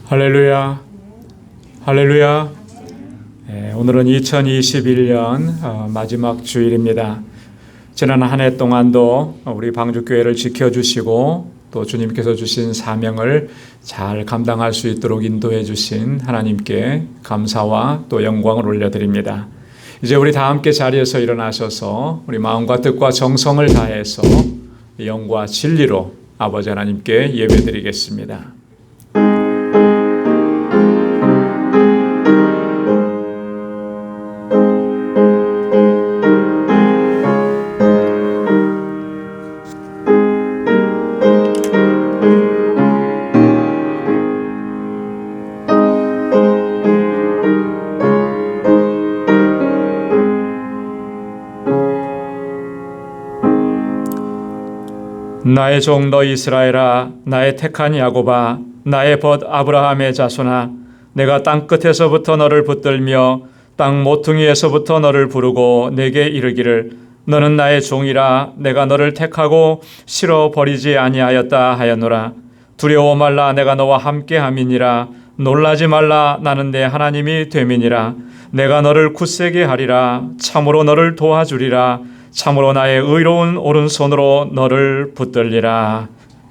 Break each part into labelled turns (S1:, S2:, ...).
S1: 할렐루야, 할렐루야. 오늘은 2021년 마지막 주일입니다. 지난 한 해 동안도 우리 방주교회를 지켜주시고 또 주님께서 주신 사명을 잘 감당할 수 있도록 인도해 주신 하나님께 감사와 또 영광을 올려드립니다. 이제 우리 다 함께 자리에서 일어나셔서 우리 마음과 뜻과 정성을 다해서 영과 진리로 아버지 하나님께 예배드리겠습니다. 나의 종 너 이스라엘아, 나의 택한 야곱아, 나의 벗 아브라함의 자손아, 내가 땅 끝에서부터 너를 붙들며 땅 모퉁이에서부터 너를 부르고 내게 이르기를 너는 나의 종이라. 내가 너를 택하고 실어 버리지 아니하였다 하였노라. 두려워 말라. 내가 너와 함께함이니라. 놀라지 말라. 나는 내 하나님이 됨이니라. 내가 너를 굳세게 하리라. 참으로 너를 도와주리라. 참으로 나의 의로운 오른손으로 너를 붙들리라.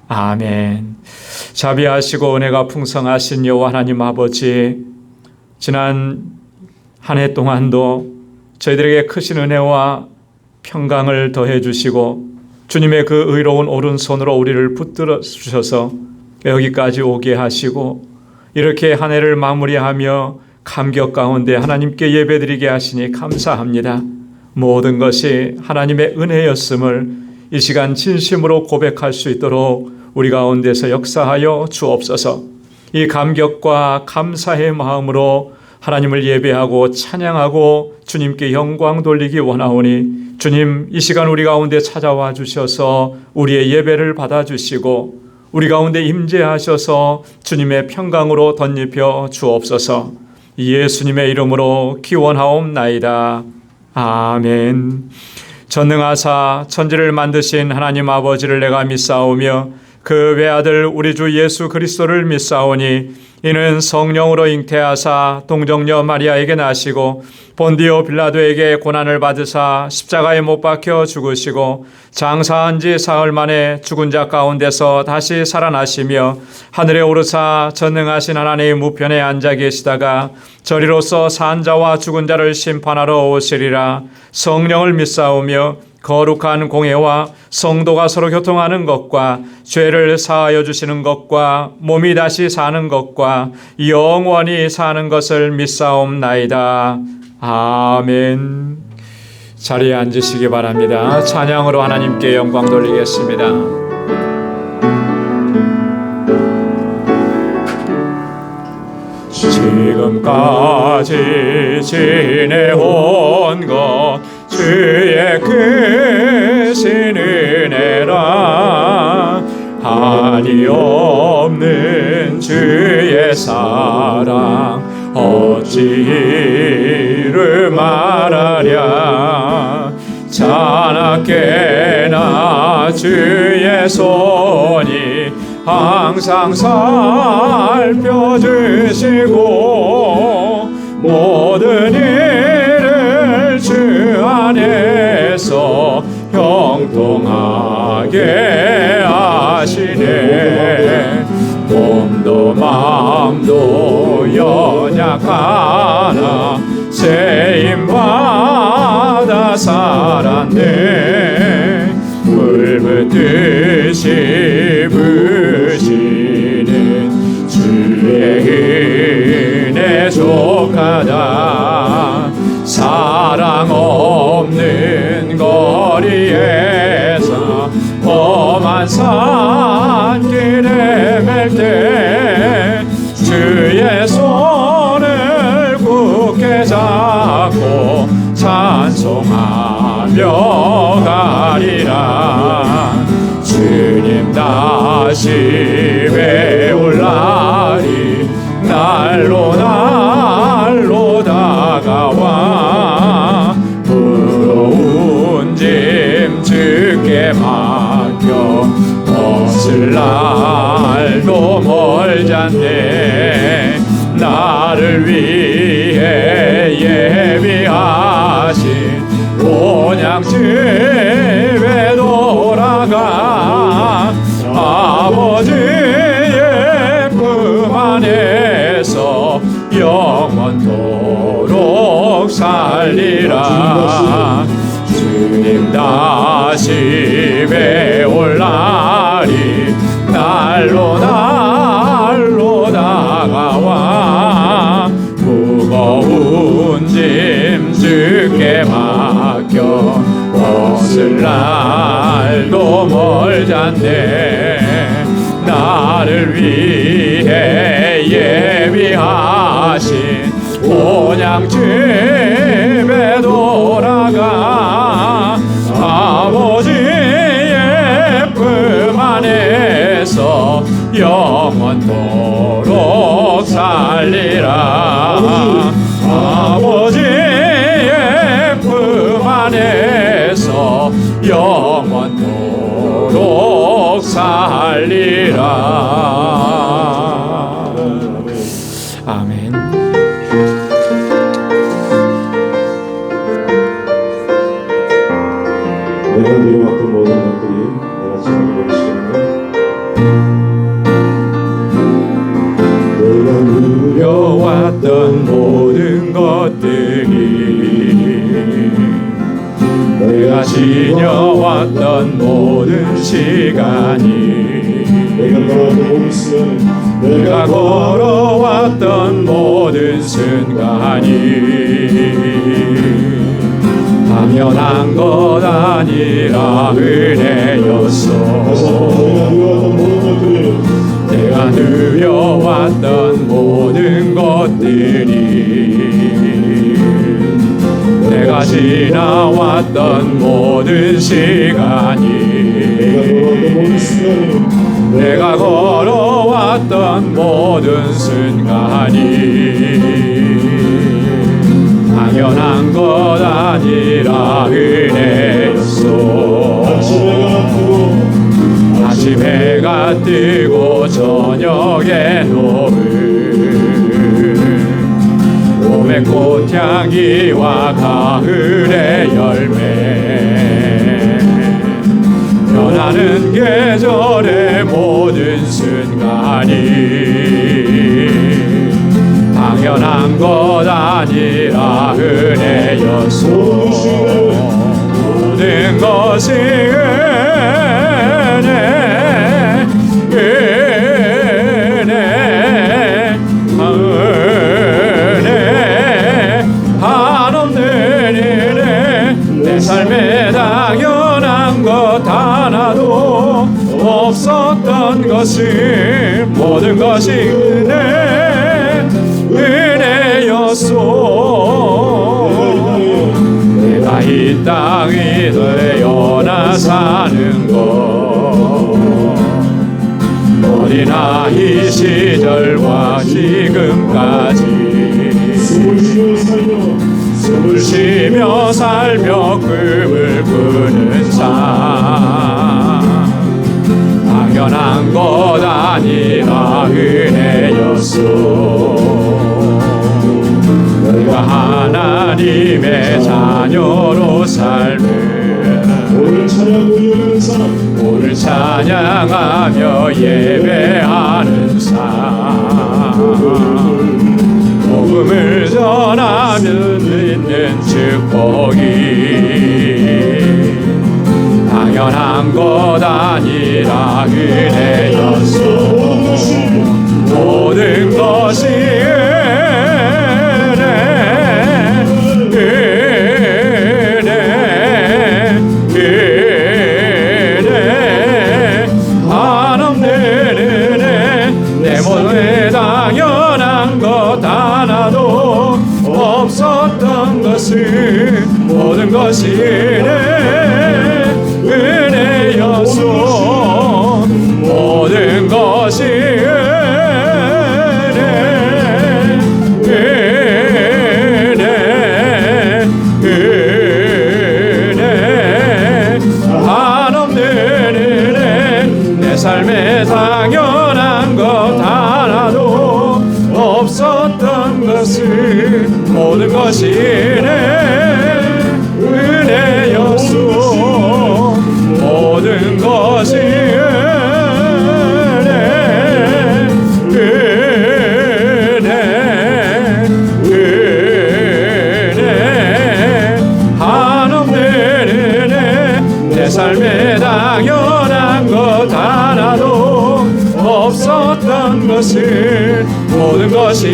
S1: 아멘. 자비하시고 은혜가 풍성하신 여호와 하나님 아버지, 지난 한 해 동안도 저희들에게 크신 은혜와 평강을 더해 주시고 주님의 그 의로운 오른손으로 우리를 붙들어 주셔서 여기까지 오게 하시고 이렇게 한 해를 마무리하며 감격 가운데 하나님께 예배드리게 하시니 감사합니다. 모든 것이 하나님의 은혜였음을 이 시간 진심으로 고백할 수 있도록 우리 가운데서 역사하여 주옵소서. 이 감격과 감사의 마음으로 하나님을 예배하고 찬양하고 주님께 영광 돌리기 원하오니 주님, 이 시간 우리 가운데 찾아와 주셔서 우리의 예배를 받아주시고 우리 가운데 임재하셔서 주님의 평강으로 덧입혀 주옵소서. 예수님의 이름으로 기원하옵나이다. 아멘. 전능하사 천지를 만드신 하나님 아버지를 내가 믿사오며 그 외아들 우리 주 예수 그리스도를 믿사오니 이는 성령으로 잉태하사 동정녀 마리아에게 나시고 본디오 빌라도에게 고난을 받으사 십자가에 못 박혀 죽으시고 장사한 지 사흘 만에 죽은 자 가운데서 다시 살아나시며 하늘에 오르사 전능하신 하나님 우편에 앉아 계시다가 저리로서 산 자와 죽은 자를 심판하러 오시리라. 성령을 믿사오며 거룩한 공회와 성도가 서로 교통하는 것과 죄를 사하여 주시는 것과 몸이 다시 사는 것과 영원히 사는 것을 믿사옵나이다. 아멘. 자리에 앉으시기 바랍니다. 찬양으로 하나님께 영광 돌리겠습니다. 지금까지 지내온 것 주의 크신 은혜라. 한이 없는 주의 사랑 어찌 이를 말하랴. 자나깨나 주의 손이 항상 살펴주시고 모든 일을 주 안에서 형통하게 하시네. 몸도 마음도 연약하나 세임받아 살았네. 물붓듯이 부시는 주의 은혜 족하다. 사랑 없는 거리에서 험한 산길에 맬 때 주의 손을 굳게 잡고 찬송하며 가리라. 주님 나 다시 배울 날이 날로 다가와 무거운 짐 주께 맡겨 벗을 날도 멀지않네. 나를 위해 예비하신 본향집에 돌아가 아버지의 품 안에서 영원토록 살리라. 주님 다시 배울 날이 날로 다가와 무거운 짐 주께 맡겨 벗을 날도 멀지않네. 나를 위해 예비하신 본향집에 돌아가 아버지의 품 안에서 영원토록 살리라. 아버지의 품 안에서 영원토록 살리라. 아멘.
S2: 내가 누려왔던 모든 것들이 내가 지금 시간에 내가
S1: 누려왔던 모든 것들이 내가 지녀왔던 모든 시간이 내가 걸어왔던 모든 순간이 당연한 것 아니라 은혜였어. 내가 누려왔던 모든 것들이 내가 지나왔던 모든 시간이 내가 걸어왔던 모든 순간이 당연한 것 아니라 은혜였어. 다시 배가 뜨고 저녁의 노을 봄의 꽃향기와 가을의 열매 변하는 계절의 모든 순간이 당연한 것 아니라 은혜였소. 모든 것이 은혜 한없는 은혜. 내 삶에 당연한 것 하나도 없었던 것을 모든 것이 은혜였소. 내가 이 땅에 되어나 사는 것 어린아이 시절과 지금까지 숨을 쉬며 살며 꿈을 꾸는 삶 당연한 것 아니라 은혜였소. 내가 하나님의 자녀로 삶을 오늘 찬양하며 예배하는 삶 복음을 전하며 있는 축복이 당연한 것 아니라 은혜였소. 모든 것이 당연한 것 하나도 없었던 것을 모든 것이 은혜였소. 모든 것이 은혜 한없는 은혜 내 삶에 당연한 것 하나도 없었던 것을 모든 것이 은혜였소 모든 것이 은혜 한없는 은혜 내 삶에 당연한 것 하나도 없었던 것을 모든 것이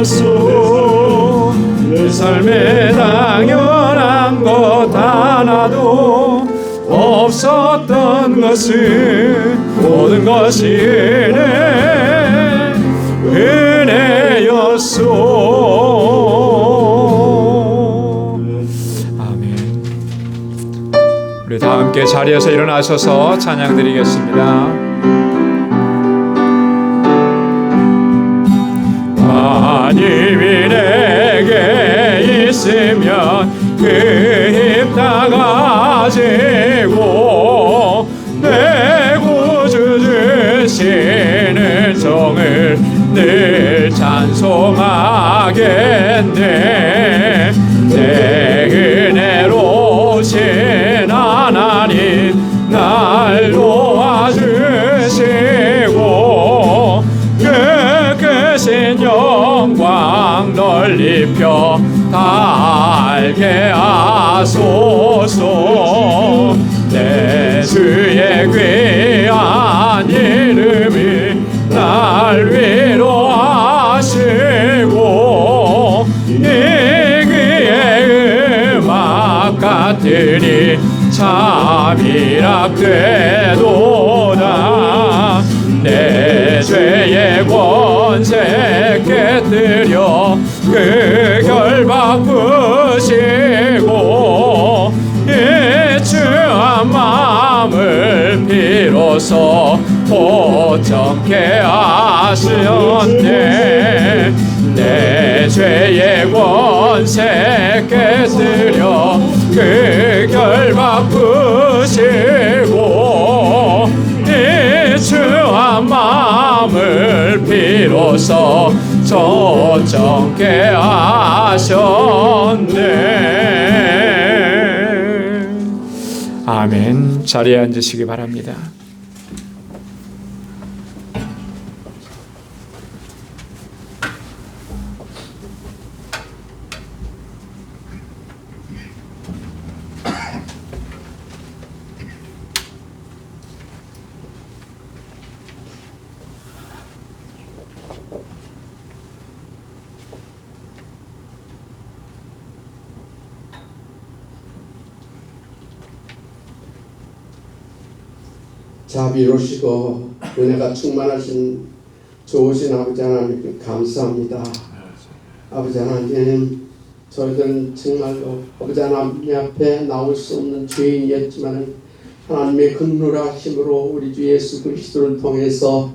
S1: 은혜였소 내 삶에 당연한 것 하나도 없었던 것을 모든 것이 은혜였소. 아멘. 우리 다 함께 자리에서 일어나셔서 찬양 드리겠습니다. 하나님이 내게 있으면 그 힘 다 가지고 내 구주 주시는 정을 늘 찬송하겠네. 내 은혜로우신 하나님 날 도와주시고 신 영광 넓혀 달게 하소서. 내 주의 귀한 이름이 날 위로하시고 이 귀의 음악 같으니 참이락되도다. 내 죄의 권세 깨뜨려 그 결 바꾸시고 이 추한 마음을 비로소 고정케 하시었네. 내 죄의 권세 깨뜨려 그 결 바꾸시고 이 추한 마음을 비로소 고정케 하셨네. 아멘. 자리에 앉으시기 바랍니다.
S3: 자비로우시고 은혜가 충만하신 좋으신 아버지 하나님께 감사합니다. 아버지 하나님, 저희들은 정말로 아버지 하나님 앞에 나올 수 없는 죄인이었지만 하나님의 긍휼하심으로 우리 주 예수 그리스도를 통해서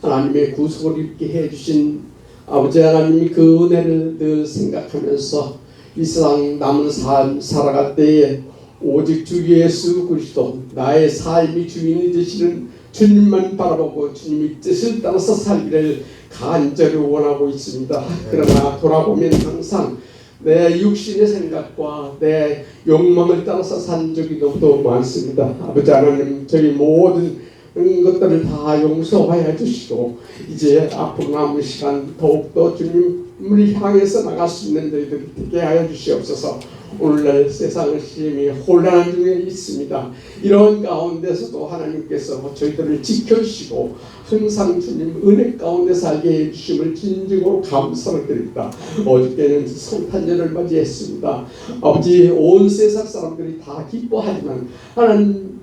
S3: 하나님의 구속을 입게 해주신 아버지 하나님이 그 은혜를 늘 생각하면서 이 세상 남은 삶 살아갈 때에 오직 주 예수 그리스도 나의 삶이 주인이 되시는 주님만 바라보고 주님의 뜻을 따라서 살기를 간절히 원하고 있습니다. 그러나 돌아보면 항상 내 육신의 생각과 내 욕망을 따라서 산 적이 너무도 많습니다. 아버지 하나님, 저희 모든 것들을 다 용서하여 주시고 이제 앞으로 남은 시간 더욱더 주님을 향해서 나갈 수 있는 저희들이 되게 하여 주시옵소서. 오늘날 세상의 시험이 혼란한 중에 있습니다. 이런 가운데서도 하나님께서 저희들을 지켜주시고 항상 주님 은혜 가운데 살게 해주심을 진정으로 감사를 드립니다. 어저께는 성탄절을 맞이했습니다. 아버지, 온 세상 사람들이 다 기뻐하지만 하나님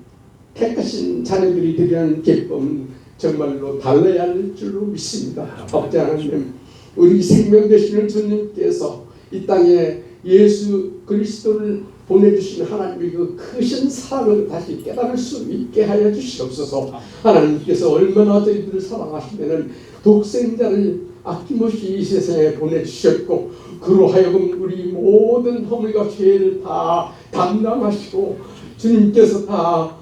S3: 택하신 자녀들이 드리는 기쁨은 정말로 달라야 할 줄로 믿습니다. 아버지 하나님, 우리 생명 되시는 주님께서 이 땅에 예수 그리스도를 보내주신 하나님의 그 크신 사랑을 다시 깨달을 수 있게 하여 주시옵소서. 하나님께서 얼마나 저희들을 사랑하시면은 독생자를 아낌없이 이 세상에 보내주셨고, 그로 하여금 우리 모든 허물과 죄를 다 담당하시고 주님께서 다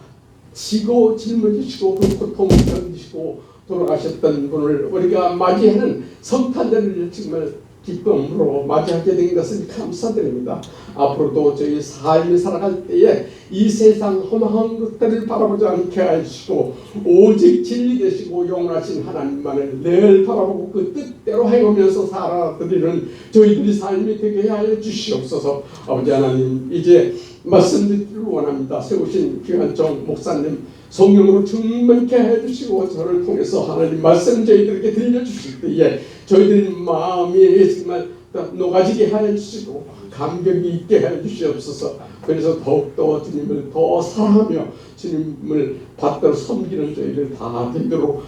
S3: 지고 짊어지시고 그 고통을 견디시고 돌아가셨던 분을 우리가 맞이하는 성탄절을 정말 기쁨으로 맞이하게 된 것을 감사드립니다. 앞으로도 저희 삶을 살아갈 때에 이 세상 험한 것들을 바라보지 않게 하시고 오직 진리 되시고 영원하신 하나님만을 늘 바라보고 그 뜻대로 행하면서 살아드리는 저희들이 삶이 되게 하여 주시옵소서. 아버지 하나님, 이제 말씀 듣기를 원합니다. 세우신 귀한 정 목사님 성령으로 충만케 해주시고 저를 통해서 하나님 말씀 저희들에게 들려주실 때에 저희들 마음이 정말 녹아지게 하여 주시고 감격이 있게 하여 주시옵소서. 그래서 더욱더 주님을 더 사랑하며 주님을 받들어 섬기는 저희들 다 되도록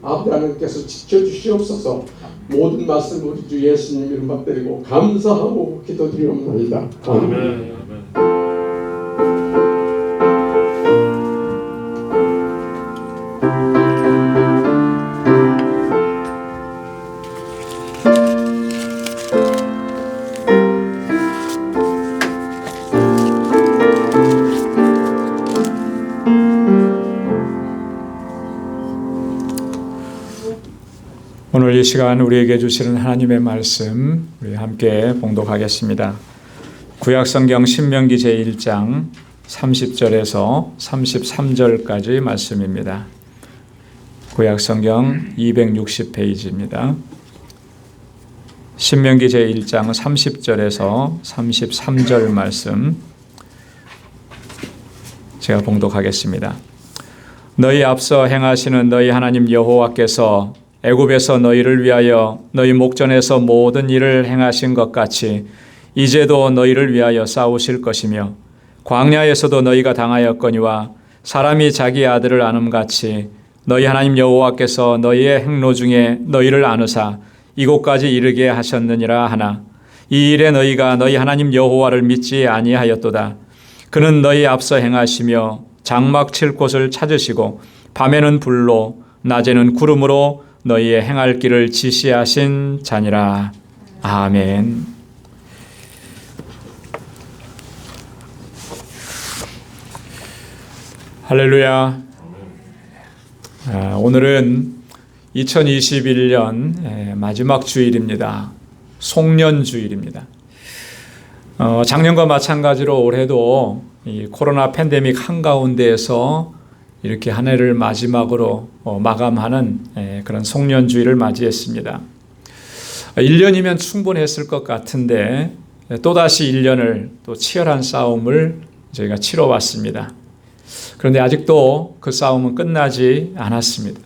S3: 아버지 하나님께서 지켜주시옵소서. 모든 말씀 우리 주 예수님 이름 받들고 감사하고 기도드리옵나이다. 아멘.
S1: 오늘 이 시간 우리에게 주시는 하나님의 말씀 우리 함께 봉독하겠습니다. 구약성경 신명기 제1장 30절에서 33절까지 말씀입니다. 구약성경 260페이지입니다. 신명기 제1장 30절에서 33절 말씀 제가 봉독하겠습니다. 너희 앞서 행하시는 너희 하나님 여호와께서 애굽에서 너희를 위하여 너희 목전에서 모든 일을 행하신 것 같이 이제도 너희를 위하여 싸우실 것이며 광야에서도 너희가 당하였거니와 사람이 자기 아들을 아음같이 너희 하나님 여호와께서 너희의 행로 중에 너희를 안으사 이곳까지 이르게 하셨느니라 하나 이 일에 너희가 너희 하나님 여호와를 믿지 아니하였도다. 그는 너희 앞서 행하시며 장막 칠 곳을 찾으시고 밤에는 불로 낮에는 구름으로 너희의 행할 길을 지시하신 자니라. 아멘. 할렐루야. 오늘은 2021년 마지막 주일입니다. 송년주일입니다. 작년과 마찬가지로 올해도 이 코로나 팬데믹 한가운데에서 이렇게 한 해를 마지막으로 마감하는 그런 송년주일을 맞이했습니다. 1년이면 충분했을 것 같은데 또다시 1년을 또 치열한 싸움을 저희가 치러왔습니다. 그런데 아직도 그 싸움은 끝나지 않았습니다.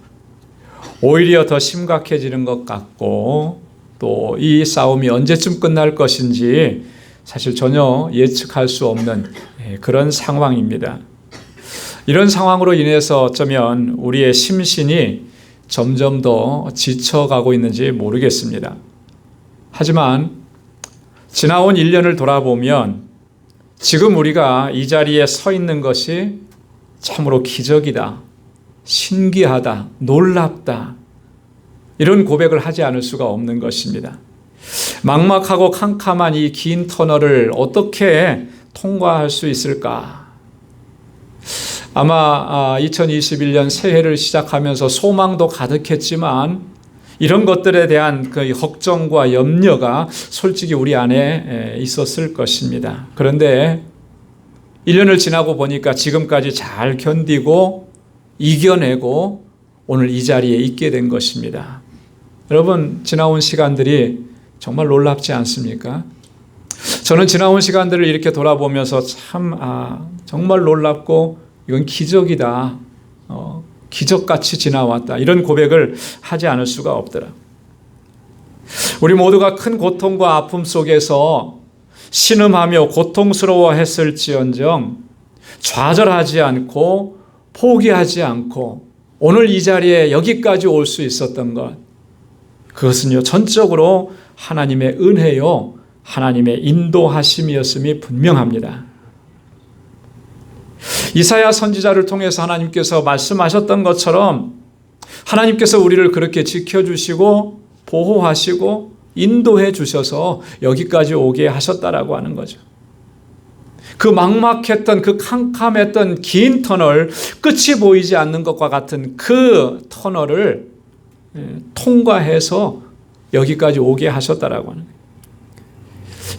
S1: 오히려 더 심각해지는 것 같고 또 이 싸움이 언제쯤 끝날 것인지 사실 전혀 예측할 수 없는 그런 상황입니다. 이런 상황으로 인해서 어쩌면 우리의 심신이 점점 더 지쳐가고 있는지 모르겠습니다. 하지만 지나온 1년을 돌아보면 지금 우리가 이 자리에 서 있는 것이 참으로 기적이다, 신기하다, 놀랍다 이런 고백을 하지 않을 수가 없는 것입니다. 막막하고 캄캄한 이 긴 터널을 어떻게 통과할 수 있을까? 아마 2021년 새해를 시작하면서 소망도 가득했지만 이런 것들에 대한 그 걱정과 염려가 솔직히 우리 안에 있었을 것입니다. 그런데 1년을 지나고 보니까 지금까지 잘 견디고 이겨내고 오늘 이 자리에 있게 된 것입니다. 여러분, 지나온 시간들이 정말 놀랍지 않습니까? 저는 지나온 시간들을 이렇게 돌아보면서 참 정말 놀랍고 이건 기적이다. 기적같이 지나왔다. 이런 고백을 하지 않을 수가 없더라. 우리 모두가 큰 고통과 아픔 속에서 신음하며 고통스러워했을지언정 좌절하지 않고 포기하지 않고 오늘 이 자리에 여기까지 올 수 있었던 것, 그것은요 전적으로 하나님의 은혜요 하나님의 인도하심이었음이 분명합니다. 이사야 선지자를 통해서 하나님께서 말씀하셨던 것처럼 하나님께서 우리를 그렇게 지켜주시고 보호하시고 인도해 주셔서 여기까지 오게 하셨다라고 하는 거죠. 그 막막했던 그 캄캄했던 긴 터널, 끝이 보이지 않는 것과 같은 그 터널을 통과해서 여기까지 오게 하셨다라고 하는 거예요.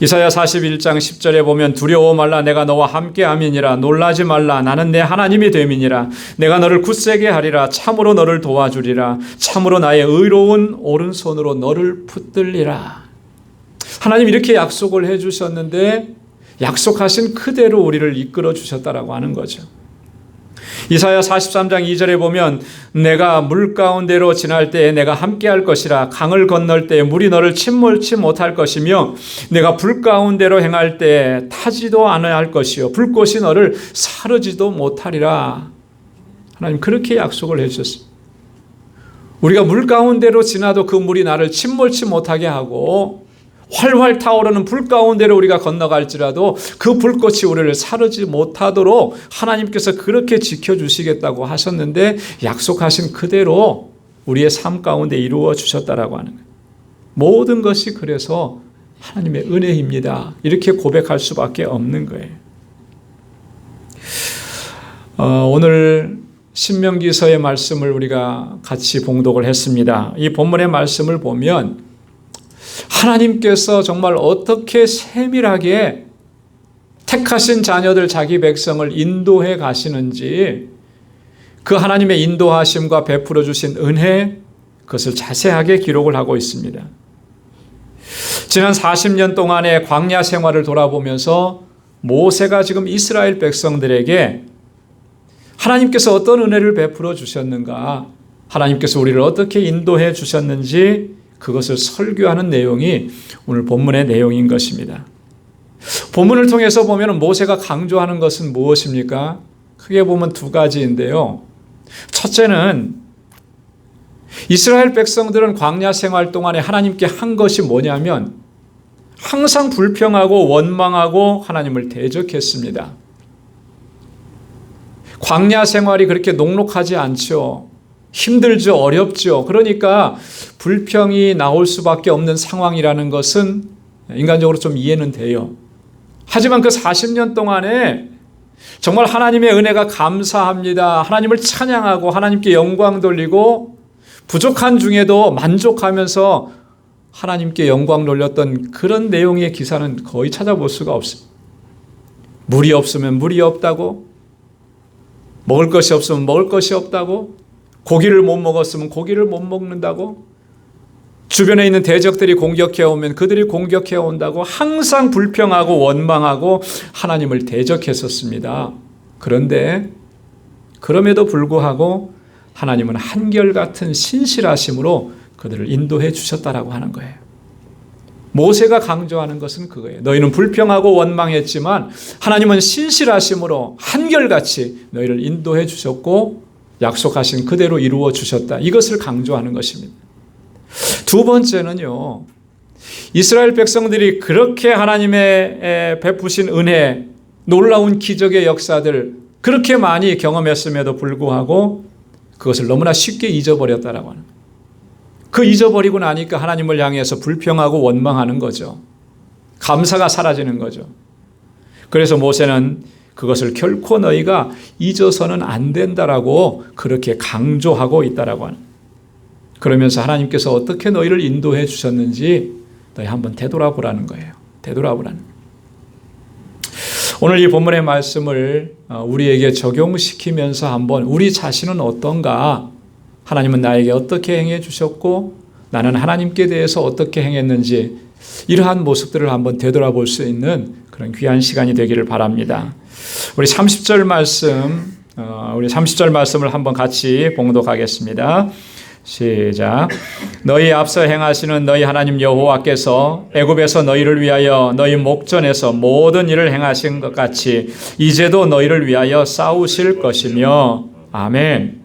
S1: 이사야 41장 10절에 보면 두려워 말라 내가 너와 함께함이니라 놀라지 말라 나는 내 하나님이 됨이니라 내가 너를 굳세게 하리라 참으로 너를 도와주리라 참으로 나의 의로운 오른손으로 너를 붙들리라. 하나님 이렇게 약속을 해주셨는데 약속하신 그대로 우리를 이끌어 주셨다라고 하는 거죠. 이사야 43장 2절에 보면 내가 물 가운데로 지날 때에 내가 함께할 것이라 강을 건널 때에 물이 너를 침몰치 못할 것이며 내가 불 가운데로 행할 때에 타지도 않아야 할 것이요 불꽃이 너를 사르지도 못하리라. 하나님 그렇게 약속을 해주셨습니다. 우리가 물 가운데로 지나도 그 물이 나를 침몰치 못하게 하고 활활 타오르는 불 가운데로 우리가 건너갈지라도 그 불꽃이 우리를 사르지 못하도록 하나님께서 그렇게 지켜주시겠다고 하셨는데 약속하신 그대로 우리의 삶 가운데 이루어 주셨다라고 하는 거예요. 모든 것이 그래서 하나님의 은혜입니다. 이렇게 고백할 수밖에 없는 거예요. 오늘 신명기서의 말씀을 우리가 같이 봉독을 했습니다. 이 본문의 말씀을 보면 하나님께서 정말 어떻게 세밀하게 택하신 자녀들 자기 백성을 인도해 가시는지 그 하나님의 인도하심과 베풀어 주신 은혜 그것을 자세하게 기록을 하고 있습니다. 지난 40년 동안의 광야 생활을 돌아보면서 모세가 지금 이스라엘 백성들에게 하나님께서 어떤 은혜를 베풀어 주셨는가, 하나님께서 우리를 어떻게 인도해 주셨는지 그것을 설교하는 내용이 오늘 본문의 내용인 것입니다. 본문을 통해서 보면 모세가 강조하는 것은 무엇입니까? 크게 보면 두 가지인데요. 첫째는 이스라엘 백성들은 광야 생활 동안에 하나님께 한 것이 뭐냐면 항상 불평하고 원망하고 하나님을 대적했습니다. 광야 생활이 그렇게 녹록하지 않죠. 힘들죠. 어렵죠. 그러니까 불평이 나올 수밖에 없는 상황이라는 것은 인간적으로 좀 이해는 돼요. 하지만 그 40년 동안에 정말 하나님의 은혜가 감사합니다. 하나님을 찬양하고 하나님께 영광 돌리고 부족한 중에도 만족하면서 하나님께 영광 돌렸던 그런 내용의 기사는 거의 찾아볼 수가 없습니다. 물이 없으면 물이 없다고, 먹을 것이 없으면 먹을 것이 없다고, 고기를 못 먹었으면 고기를 못 먹는다고, 주변에 있는 대적들이 공격해 오면 그들이 공격해 온다고 항상 불평하고 원망하고 하나님을 대적했었습니다. 그런데 그럼에도 불구하고 하나님은 한결같은 신실하심으로 그들을 인도해 주셨다라고 하는 거예요. 모세가 강조하는 것은 그거예요. 너희는 불평하고 원망했지만 하나님은 신실하심으로 한결같이 너희를 인도해 주셨고 약속하신 그대로 이루어 주셨다. 이것을 강조하는 것입니다. 두 번째는요, 이스라엘 백성들이 그렇게 하나님의 베푸신 은혜, 놀라운 기적의 역사들 그렇게 많이 경험했음에도 불구하고 그것을 너무나 쉽게 잊어버렸다라고 하는 거예요. 그 잊어버리고 나니까 하나님을 향해서 불평하고 원망하는 거죠. 감사가 사라지는 거죠. 그래서 모세는 그것을 결코 너희가 잊어서는 안 된다라고 그렇게 강조하고 있다라고 하는. 그러면서 하나님께서 어떻게 너희를 인도해 주셨는지 너희 한번 되돌아보라는 거예요. 되돌아보라는. 오늘 이 본문의 말씀을 우리에게 적용시키면서 한번 우리 자신은 어떤가, 하나님은 나에게 어떻게 행해 주셨고 나는 하나님께 대해서 어떻게 행했는지 이러한 모습들을 한번 되돌아볼 수 있는 그런 귀한 시간이 되기를 바랍니다. 우리 30절 말씀을 한번 같이 봉독하겠습니다. 시작. 너희 앞서 행하시는 너희 하나님 여호와께서 애굽에서 너희를 위하여 너희 목전에서 모든 일을 행하신 것 같이 이제도 너희를 위하여 싸우실 것이며. 아멘.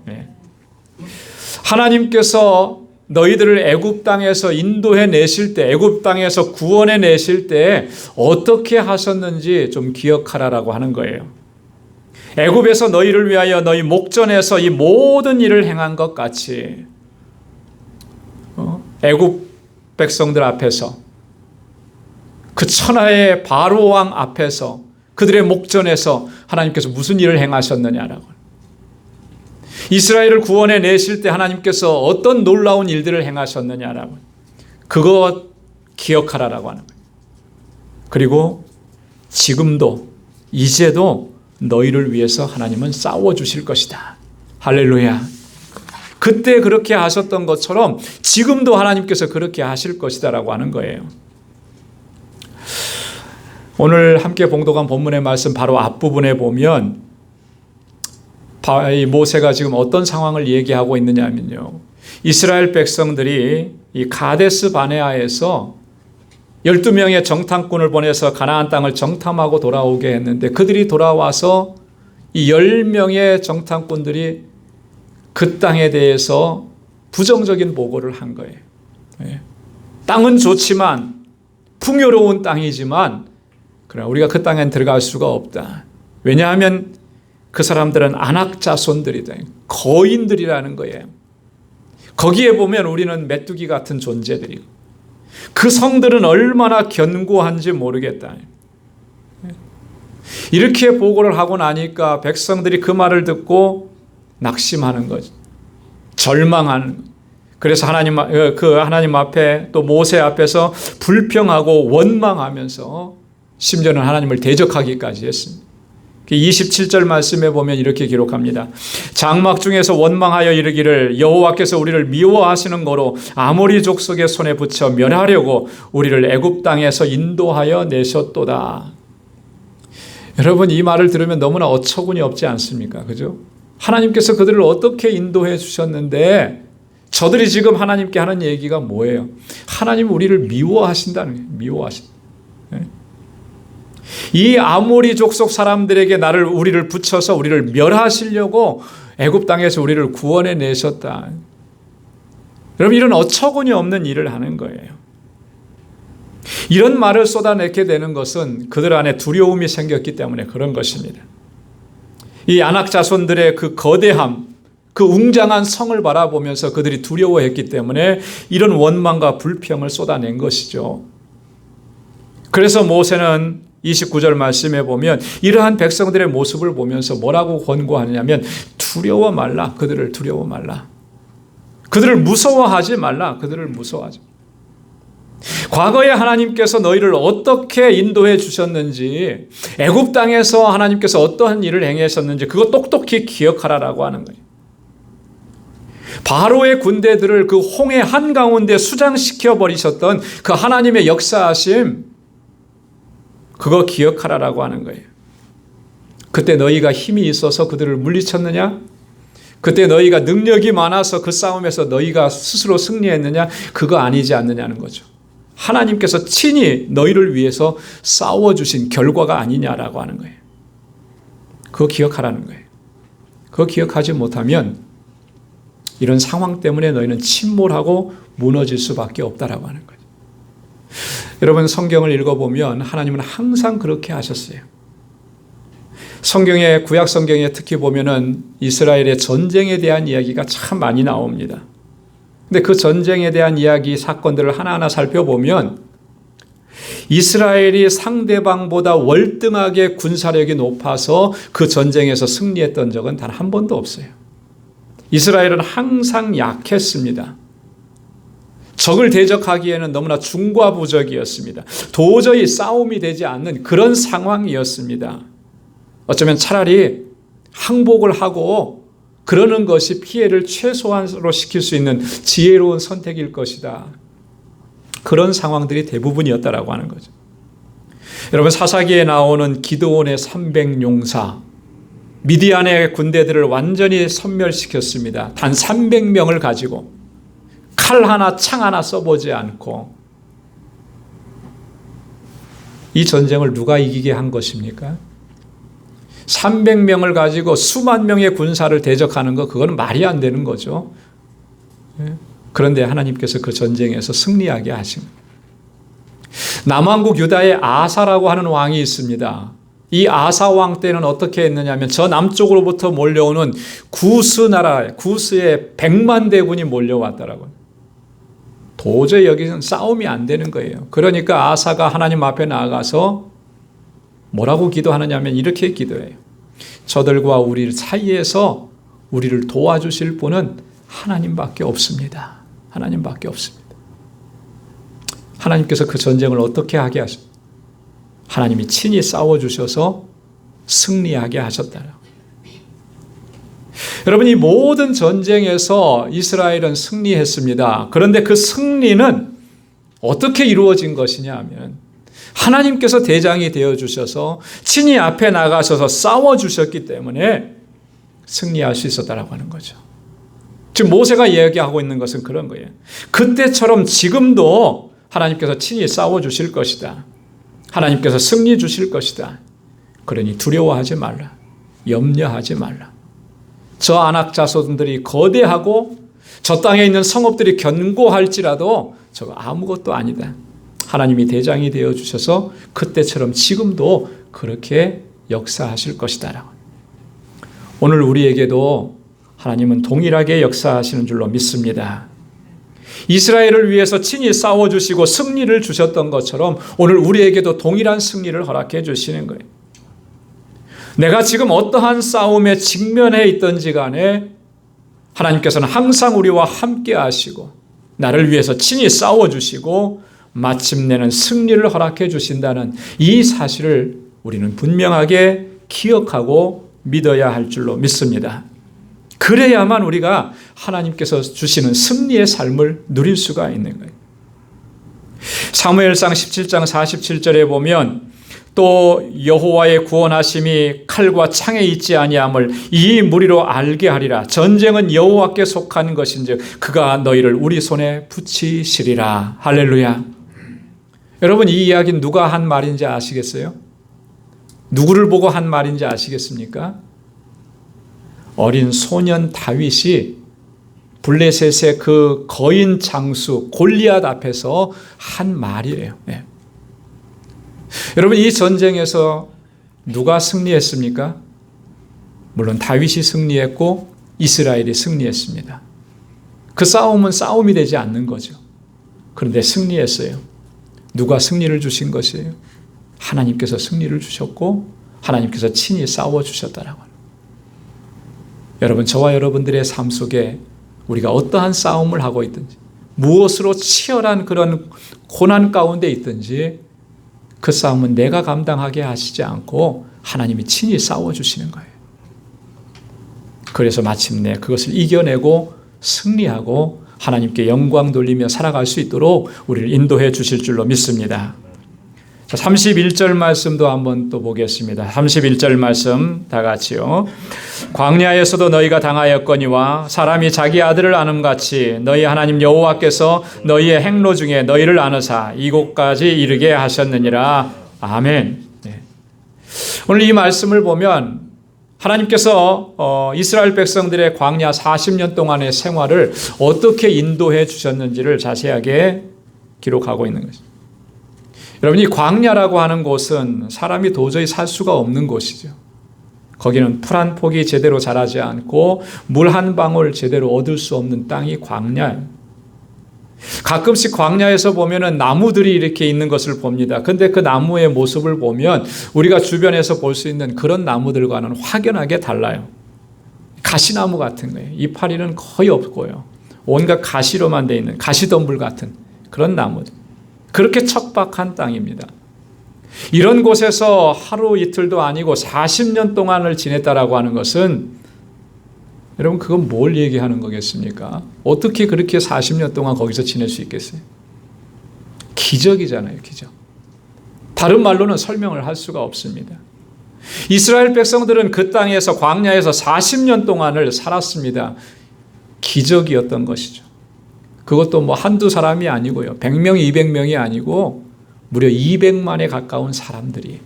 S1: 하나님께서 너희들을 애굽 땅에서 인도해 내실 때, 애굽 땅에서 구원해 내실 때 어떻게 하셨는지 좀 기억하라라고 하는 거예요. 애굽에서 너희를 위하여 너희 목전에서 이 모든 일을 행한 것 같이 애굽 백성들 앞에서, 그 천하의 바로 왕 앞에서, 그들의 목전에서 하나님께서 무슨 일을 행하셨느냐라고. 이스라엘을 구원해 내실 때 하나님께서 어떤 놀라운 일들을 행하셨느냐라고. 그거 기억하라라고 하는 거예요. 그리고 지금도, 이제도 너희를 위해서 하나님은 싸워주실 것이다. 할렐루야. 그때 그렇게 하셨던 것처럼 지금도 하나님께서 그렇게 하실 것이다라고 하는 거예요. 오늘 함께 봉독한 본문의 말씀 바로 앞부분에 보면 이 모세가 지금 어떤 상황을 얘기하고 있느냐면요, 이스라엘 백성들이 이 가데스 바네아에서 12명의 정탐꾼을 보내서 가나안 땅을 정탐하고 돌아오게 했는데, 그들이 돌아와서 이 10명의 정탐꾼들이 그 땅에 대해서 부정적인 보고를 한 거예요. 땅은 좋지만, 풍요로운 땅이지만 그래, 우리가 그 땅엔 들어갈 수가 없다. 왜냐하면 그 사람들은 안악 자손들이다. 거인들이라는 거예요. 거기에 보면 우리는 메뚜기 같은 존재들이고, 그 성들은 얼마나 견고한지 모르겠다. 이렇게 보고를 하고 나니까 백성들이 그 말을 듣고 낙심하는 거죠. 절망하는 거죠. 그래서 하나님 앞에, 또 모세 앞에서 불평하고 원망하면서 심지어는 하나님을 대적하기까지 했습니다. 27절 말씀에 보면 이렇게 기록합니다. 장막 중에서 원망하여 이르기를 여호와께서 우리를 미워하시는 거로 아모리 족속의 손에 붙여 멸하려고 우리를 애굽 땅에서 인도하여 내셨도다. 여러분, 이 말을 들으면 너무나 어처구니 없지 않습니까? 그죠? 하나님께서 그들을 어떻게 인도해 주셨는데 저들이 지금 하나님께 하는 얘기가 뭐예요? 하나님 우리를 미워하신다는 거예요. 미워하신다. 이 아모리 족속 사람들에게 우리를 붙여서 우리를 멸하시려고 애굽 땅에서 우리를 구원해 내셨다. 여러분, 이런 어처구니 없는 일을 하는 거예요. 이런 말을 쏟아내게 되는 것은 그들 안에 두려움이 생겼기 때문에 그런 것입니다. 이 안악 자손들의 그 거대함, 그 웅장한 성을 바라보면서 그들이 두려워했기 때문에 이런 원망과 불평을 쏟아낸 것이죠. 그래서 모세는 29절 말씀에 보면 이러한 백성들의 모습을 보면서 뭐라고 권고하냐면 두려워 말라. 그들을 두려워 말라. 그들을 무서워하지 말라. 그들을 무서워하지. 과거에 하나님께서 너희를 어떻게 인도해 주셨는지, 애굽 땅에서 하나님께서 어떠한 일을 행하셨는지 그거 똑똑히 기억하라라고 하는 거예요. 바로의 군대들을 그 홍해 한가운데 수장시켜 버리셨던 그 하나님의 역사하심, 그거 기억하라라고 하는 거예요. 그때 너희가 힘이 있어서 그들을 물리쳤느냐? 그때 너희가 능력이 많아서 그 싸움에서 너희가 스스로 승리했느냐? 그거 아니지 않느냐는 거죠. 하나님께서 친히 너희를 위해서 싸워주신 결과가 아니냐라고 하는 거예요. 그거 기억하라는 거예요. 그거 기억하지 못하면 이런 상황 때문에 너희는 침몰하고 무너질 수밖에 없다라고 하는 거예요. 여러분, 성경을 읽어보면 하나님은 항상 그렇게 하셨어요. 성경에, 구약 성경에 특히 보면은 이스라엘의 전쟁에 대한 이야기가 참 많이 나옵니다. 근데 그 전쟁에 대한 이야기, 사건들을 하나하나 살펴보면 이스라엘이 상대방보다 월등하게 군사력이 높아서 그 전쟁에서 승리했던 적은 단 한 번도 없어요. 이스라엘은 항상 약했습니다. 적을 대적하기에는 너무나 중과부적이었습니다. 도저히 싸움이 되지 않는 그런 상황이었습니다. 어쩌면 차라리 항복을 하고 그러는 것이 피해를 최소한으로 시킬 수 있는 지혜로운 선택일 것이다. 그런 상황들이 대부분이었다라고 하는 거죠. 여러분, 사사기에 나오는 기드온의 300용사, 미디안의 군대들을 완전히 섬멸시켰습니다. 단 300명을 가지고 칼 하나, 창 하나 써보지 않고. 이 전쟁을 누가 이기게 한 것입니까? 300명을 가지고 수만 명의 군사를 대적하는 거, 그거는 말이 안 되는 거죠. 그런데 하나님께서 그 전쟁에서 승리하게 하신 거예요. 남왕국 유다의 아사라고 하는 왕이 있습니다. 이 아사 왕 때는 어떻게 했느냐 하면 저 남쪽으로부터 몰려오는 구스 나라, 구스의 100만 대군이 몰려왔더라고요. 도저히 여기서는 싸움이 안 되는 거예요. 그러니까 아사가 하나님 앞에 나아가서 뭐라고 기도하느냐 하면 이렇게 기도해요. 저들과 우리 사이에서 우리를 도와주실 분은 하나님밖에 없습니다. 하나님밖에 없습니다. 하나님께서 그 전쟁을 어떻게 하게 하셨습니까? 하나님이 친히 싸워주셔서 승리하게 하셨다. 여러분, 이 모든 전쟁에서 이스라엘은 승리했습니다. 그런데 그 승리는 어떻게 이루어진 것이냐 하면 하나님께서 대장이 되어주셔서 친히 앞에 나가셔서 싸워주셨기 때문에 승리할 수 있었다라고 하는 거죠. 지금 모세가 이야기하고 있는 것은 그런 거예요. 그때처럼 지금도 하나님께서 친히 싸워주실 것이다. 하나님께서 승리 주실 것이다. 그러니 두려워하지 말라. 염려하지 말라. 저 아낙 자손들이 거대하고 저 땅에 있는 성읍들이 견고할지라도 저거 아무것도 아니다. 하나님이 대장이 되어주셔서 그때처럼 지금도 그렇게 역사하실 것이다. 오늘 우리에게도 하나님은 동일하게 역사하시는 줄로 믿습니다. 이스라엘을 위해서 친히 싸워주시고 승리를 주셨던 것처럼 오늘 우리에게도 동일한 승리를 허락해 주시는 거예요. 내가 지금 어떠한 싸움에 직면해 있든지 간에 하나님께서는 항상 우리와 함께 하시고 나를 위해서 친히 싸워주시고 마침내는 승리를 허락해 주신다는 이 사실을 우리는 분명하게 기억하고 믿어야 할 줄로 믿습니다. 그래야만 우리가 하나님께서 주시는 승리의 삶을 누릴 수가 있는 거예요. 사무엘상 17장 47절에 보면 또 여호와의 구원하심이 칼과 창에 있지 아니함을 이 무리로 알게 하리라. 전쟁은 여호와께 속한 것인즉 그가 너희를 우리 손에 붙이시리라. 할렐루야. 여러분, 이 이야기는 누가 한 말인지 아시겠어요? 누구를 보고 한 말인지 아시겠습니까? 어린 소년 다윗이 블레셋의 그 거인 장수 골리앗 앞에서 한 말이에요. 네. 여러분, 이 전쟁에서 누가 승리했습니까? 물론 다윗이 승리했고 이스라엘이 승리했습니다. 그 싸움은 싸움이 되지 않는 거죠. 그런데 승리했어요. 누가 승리를 주신 것이에요? 하나님께서 승리를 주셨고 하나님께서 친히 싸워주셨다라고. 여러분, 저와 여러분들의 삶 속에 우리가 어떠한 싸움을 하고 있든지 무엇으로 치열한 그런 고난 가운데 있든지 그 싸움은 내가 감당하게 하시지 않고 하나님이 친히 싸워주시는 거예요. 그래서 마침내 그것을 이겨내고 승리하고 하나님께 영광 돌리며 살아갈 수 있도록 우리를 인도해 주실 줄로 믿습니다. 31절 말씀도 한번 또 보겠습니다. 31절 말씀 다 같이요. 광야에서도 너희가 당하였거니와 사람이 자기 아들을 아는같이 너희 하나님 여호와께서 너희의 행로 중에 너희를 아느사 이곳까지 이르게 하셨느니라. 아멘. 네. 오늘 이 말씀을 보면 하나님께서 이스라엘 백성들의 광야 40년 동안의 생활을 어떻게 인도해 주셨는지를 자세하게 기록하고 있는 것입니다. 여러분, 이 광야라고 하는 곳은 사람이 도저히 살 수가 없는 곳이죠. 거기는 풀 한 폭이 제대로 자라지 않고 물 한 방울 제대로 얻을 수 없는 땅이 광야예요. 가끔씩 광야에서 보면은 나무들이 이렇게 있는 것을 봅니다. 근데 그 나무의 모습을 보면 우리가 주변에서 볼 수 있는 그런 나무들과는 확연하게 달라요. 가시나무 같은 거예요. 이파리는 거의 없고요. 온갖 가시로만 되어 있는 가시덤불 같은 그런 나무들. 그렇게 척박한 땅입니다. 이런 곳에서 하루 이틀도 아니고 40년 동안을 지냈다라고 하는 것은 여러분, 그건 뭘 얘기하는 거겠습니까? 어떻게 그렇게 40년 동안 거기서 지낼 수 있겠어요? 기적이잖아요, 기적. 다른 말로는 설명을 할 수가 없습니다. 이스라엘 백성들은 그 땅에서 광야에서 40년 동안을 살았습니다. 기적이었던 것이죠. 그것도 뭐 한두 사람이 아니고요. 100명, 200명이 아니고 무려 200만에 가까운 사람들이.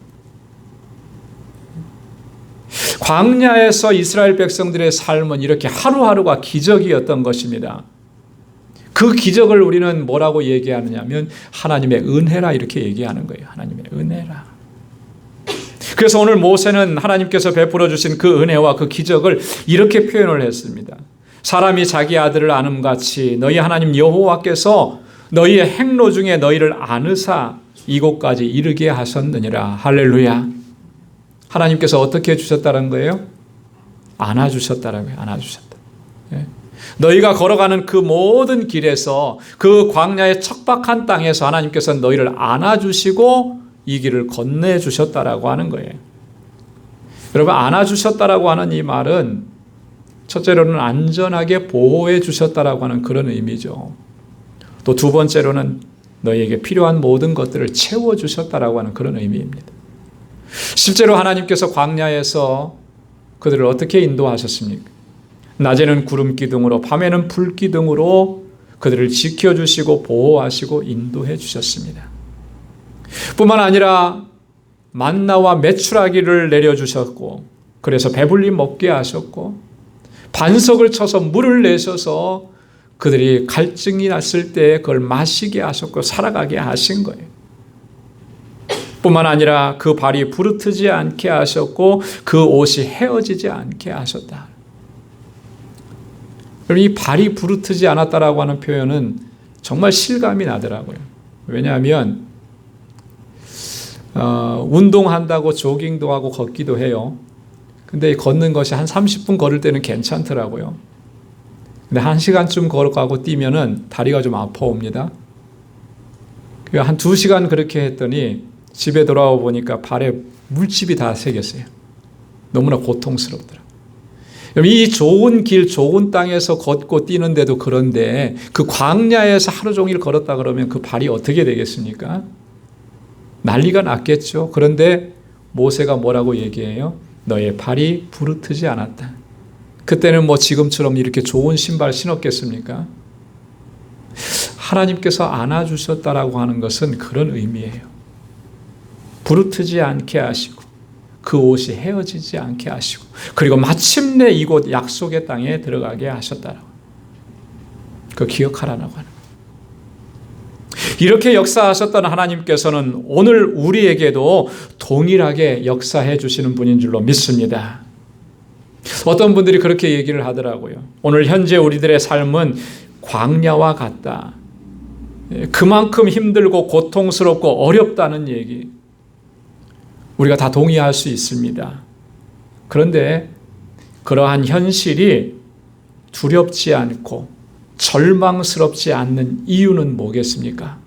S1: 광야에서 이스라엘 백성들의 삶은 이렇게 하루하루가 기적이었던 것입니다. 그 기적을 우리는 뭐라고 얘기하느냐면 하나님의 은혜라 이렇게 얘기하는 거예요. 하나님의 은혜라. 그래서 오늘 모세는 하나님께서 베풀어 주신 그 은혜와 그 기적을 이렇게 표현을 했습니다. 사람이 자기 아들을 아음같이 너희 하나님 여호와께서 너희의 행로 중에 너희를 안으사 이곳까지 이르게 하셨느니라. 할렐루야. 하나님께서 어떻게 해주셨다는 거예요? 안아주셨다는 거예요. 안아주셨다. 예. 너희가 걸어가는 그 모든 길에서 그 광야의 척박한 땅에서 하나님께서 너희를 안아주시고 이 길을 건네주셨다라고 하는 거예요. 여러분, 안아주셨다라고 하는 이 말은 첫째로는 안전하게 보호해 주셨다라고 하는 그런 의미죠. 또 두 번째로는 너희에게 필요한 모든 것들을 채워주셨다라고 하는 그런 의미입니다. 실제로 하나님께서 광야에서 그들을 어떻게 인도하셨습니까? 낮에는 구름 기둥으로 밤에는 불 기둥으로 그들을 지켜주시고 보호하시고 인도해 주셨습니다. 뿐만 아니라 만나와 메추라기를 내려주셨고 그래서 배불리 먹게 하셨고 반석을 쳐서 물을 내셔서 그들이 갈증이 났을 때 그걸 마시게 하셨고 살아가게 하신 거예요. 뿐만 아니라 그 발이 부르트지 않게 하셨고 그 옷이 헤어지지 않게 하셨다. 이 발이 부르트지 않았다라고 하는 표현은 정말 실감이 나더라고요. 왜냐하면 운동한다고 조깅도 하고 걷기도 해요. 근데 걷는 것이 한 30분 걸을 때는 괜찮더라고요. 근데 1시간쯤 걸어가고 뛰면은 다리가 좀 아파옵니다. 한 2시간 그렇게 했더니 집에 돌아와 보니까 발에 물집이 다 새겼어요. 너무나 고통스럽더라고요. 이 좋은 길, 좋은 땅에서 걷고 뛰는데도 그런데 그 광야에서 하루 종일 걸었다 그러면 그 발이 어떻게 되겠습니까? 난리가 났겠죠. 그런데 모세가 뭐라고 얘기해요? 너의 발이 부르트지 않았다. 그때는 뭐 지금처럼 이렇게 좋은 신발 신었겠습니까? 하나님께서 안아주셨다라고 하는 것은 그런 의미예요. 부르트지 않게 하시고 그 옷이 헤어지지 않게 하시고 그리고 마침내 이곳 약속의 땅에 들어가게 하셨다라고. 그거 기억하라고 하는 거예요. 이렇게 역사하셨던 하나님께서는 오늘 우리에게도 동일하게 역사해 주시는 분인 줄로 믿습니다. 어떤 분들이 그렇게 얘기를 하더라고요. 오늘 현재 우리들의 삶은 광야와 같다. 그만큼 힘들고 고통스럽고 어렵다는 얘기. 우리가 다 동의할 수 있습니다. 그런데 그러한 현실이 두렵지 않고 절망스럽지 않는 이유는 뭐겠습니까?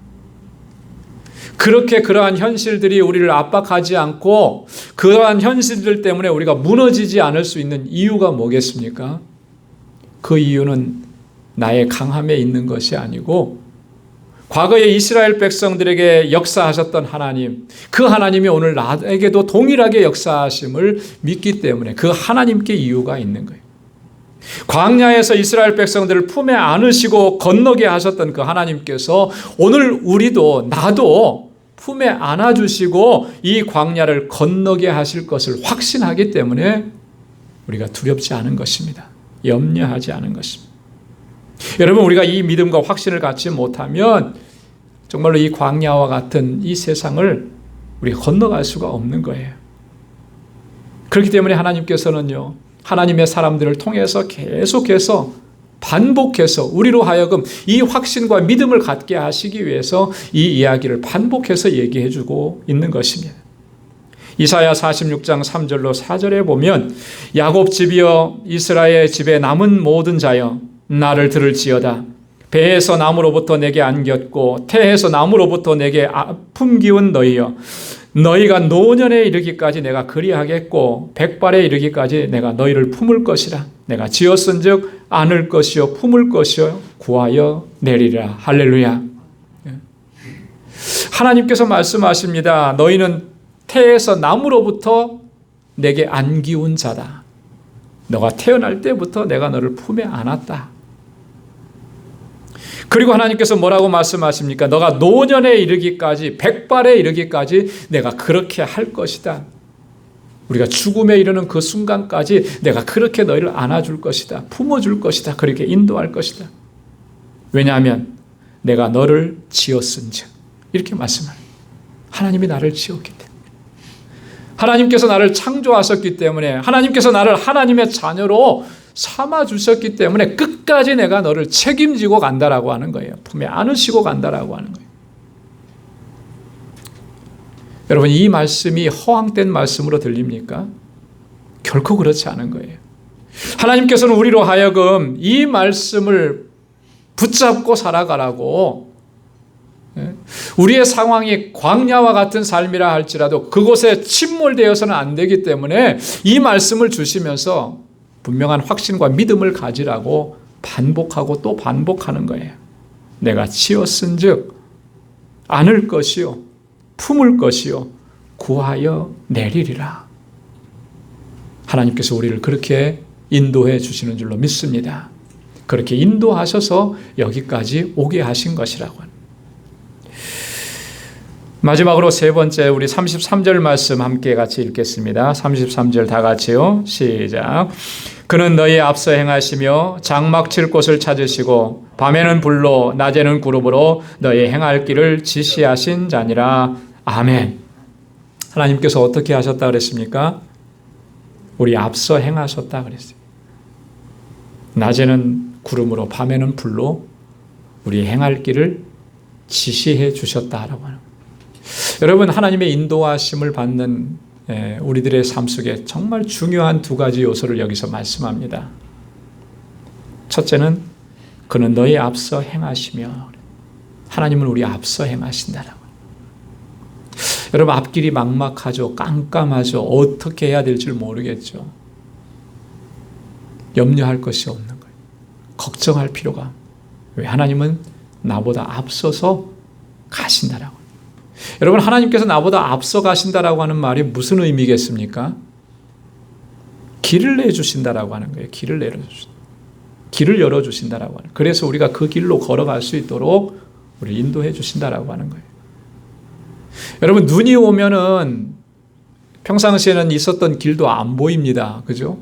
S1: 그렇게 그러한 현실들이 우리를 압박하지 않고 그러한 현실들 때문에 우리가 무너지지 않을 수 있는 이유가 뭐겠습니까? 그 이유는 나의 강함에 있는 것이 아니고 과거에 이스라엘 백성들에게 역사하셨던 하나님, 그 하나님이 오늘 나에게도 동일하게 역사하심을 믿기 때문에 그 하나님께 이유가 있는 거예요. 광야에서 이스라엘 백성들을 품에 안으시고 건너게 하셨던 그 하나님께서 오늘 우리도 나도 품에 안아주시고 이 광야를 건너게 하실 것을 확신하기 때문에 우리가 두렵지 않은 것입니다. 염려하지 않은 것입니다. 여러분, 우리가 이 믿음과 확신을 갖지 못하면 정말로 이 광야와 같은 이 세상을 우리가 건너갈 수가 없는 거예요. 그렇기 때문에 하나님께서는요, 하나님의 사람들을 통해서 계속해서 반복해서 우리로 하여금 이 확신과 믿음을 갖게 하시기 위해서 이 이야기를 반복해서 얘기해 주고 있는 것입니다. 이사야 46장 3절로 4절에 보면 야곱 집이여 이스라엘 집에 남은 모든 자여 나를 들을지어다. 배에서 나무로부터 내게 안겼고 태에서 나무로부터 내게 품기운 너희여 너희가 노년에 이르기까지 내가 그리하겠고 백발에 이르기까지 내가 너희를 품을 것이라. 내가 지었은즉 안을 것이요 품을 것이요 구하여 내리라. 할렐루야. 하나님께서 말씀하십니다. 너희는 태에서 나무로부터 내게 안기운 자다. 너가 태어날 때부터 내가 너를 품에 안았다. 그리고 하나님께서 뭐라고 말씀하십니까? 너가 노년에 이르기까지 백발에 이르기까지 내가 그렇게 할 것이다. 우리가 죽음에 이르는 그 순간까지 내가 그렇게 너희를 안아줄 것이다. 품어줄 것이다. 그렇게 인도할 것이다. 왜냐하면 내가 너를 지었은즉. 이렇게 말씀합니다. 하나님이 나를 지었기 때문에. 하나님께서 나를 창조하셨기 때문에, 하나님께서 나를 하나님의 자녀로 삼아주셨기 때문에 끝까지 내가 너를 책임지고 간다라고 하는 거예요. 품에 안으시고 간다라고 하는 거예요. 여러분, 이 말씀이 허황된 말씀으로 들립니까? 결코 그렇지 않은 거예요. 하나님께서는 우리로 하여금 이 말씀을 붙잡고 살아가라고, 우리의 상황이 광야와 같은 삶이라 할지라도 그곳에 침몰되어서는 안 되기 때문에 이 말씀을 주시면서 분명한 확신과 믿음을 가지라고 반복하고 또 반복하는 거예요. 내가 지었은즉 안을 것이요 품을 것이요 구하여 내리리라. 하나님께서 우리를 그렇게 인도해 주시는 줄로 믿습니다. 그렇게 인도하셔서 여기까지 오게 하신 것이라고 합니다. 마지막으로 세 번째, 우리 33절 말씀 함께 같이 읽겠습니다. 33절 다 같이요. 시작. 그는 너희 앞서 행하시며 장막 칠 곳을 찾으시고 밤에는 불로 낮에는 구름으로 너희 행할 길을 지시하신 자니라. 아멘. 하나님께서 어떻게 하셨다 그랬습니까? 우리 앞서 행하셨다 그랬어요. 낮에는 구름으로 밤에는 불로 우리 행할 길을 지시해 주셨다라고 하는 거예요. 여러분, 하나님의 인도하심을 받는 우리들의 삶 속에 정말 중요한 두 가지 요소를 여기서 말씀합니다. 첫째는 그는 너희 앞서 행하시며, 하나님은 우리 앞서 행하신다라고. 여러분, 앞길이 막막하죠. 깜깜하죠. 어떻게 해야 될지 모르겠죠. 염려할 것이 없는 거예요. 걱정할 필요가. 왜? 하나님은 나보다 앞서서 가신다라고. 여러분, 하나님께서 나보다 앞서 가신다라고 하는 말이 무슨 의미겠습니까? 길을 내주신다라고 하는 거예요. 길을 열어주신다라고 하는. 그래서 우리가 그 길로 걸어갈 수 있도록 우리 인도해 주신다라고 하는 거예요. 여러분, 눈이 오면은 평상시에는 있었던 길도 안 보입니다. 그죠?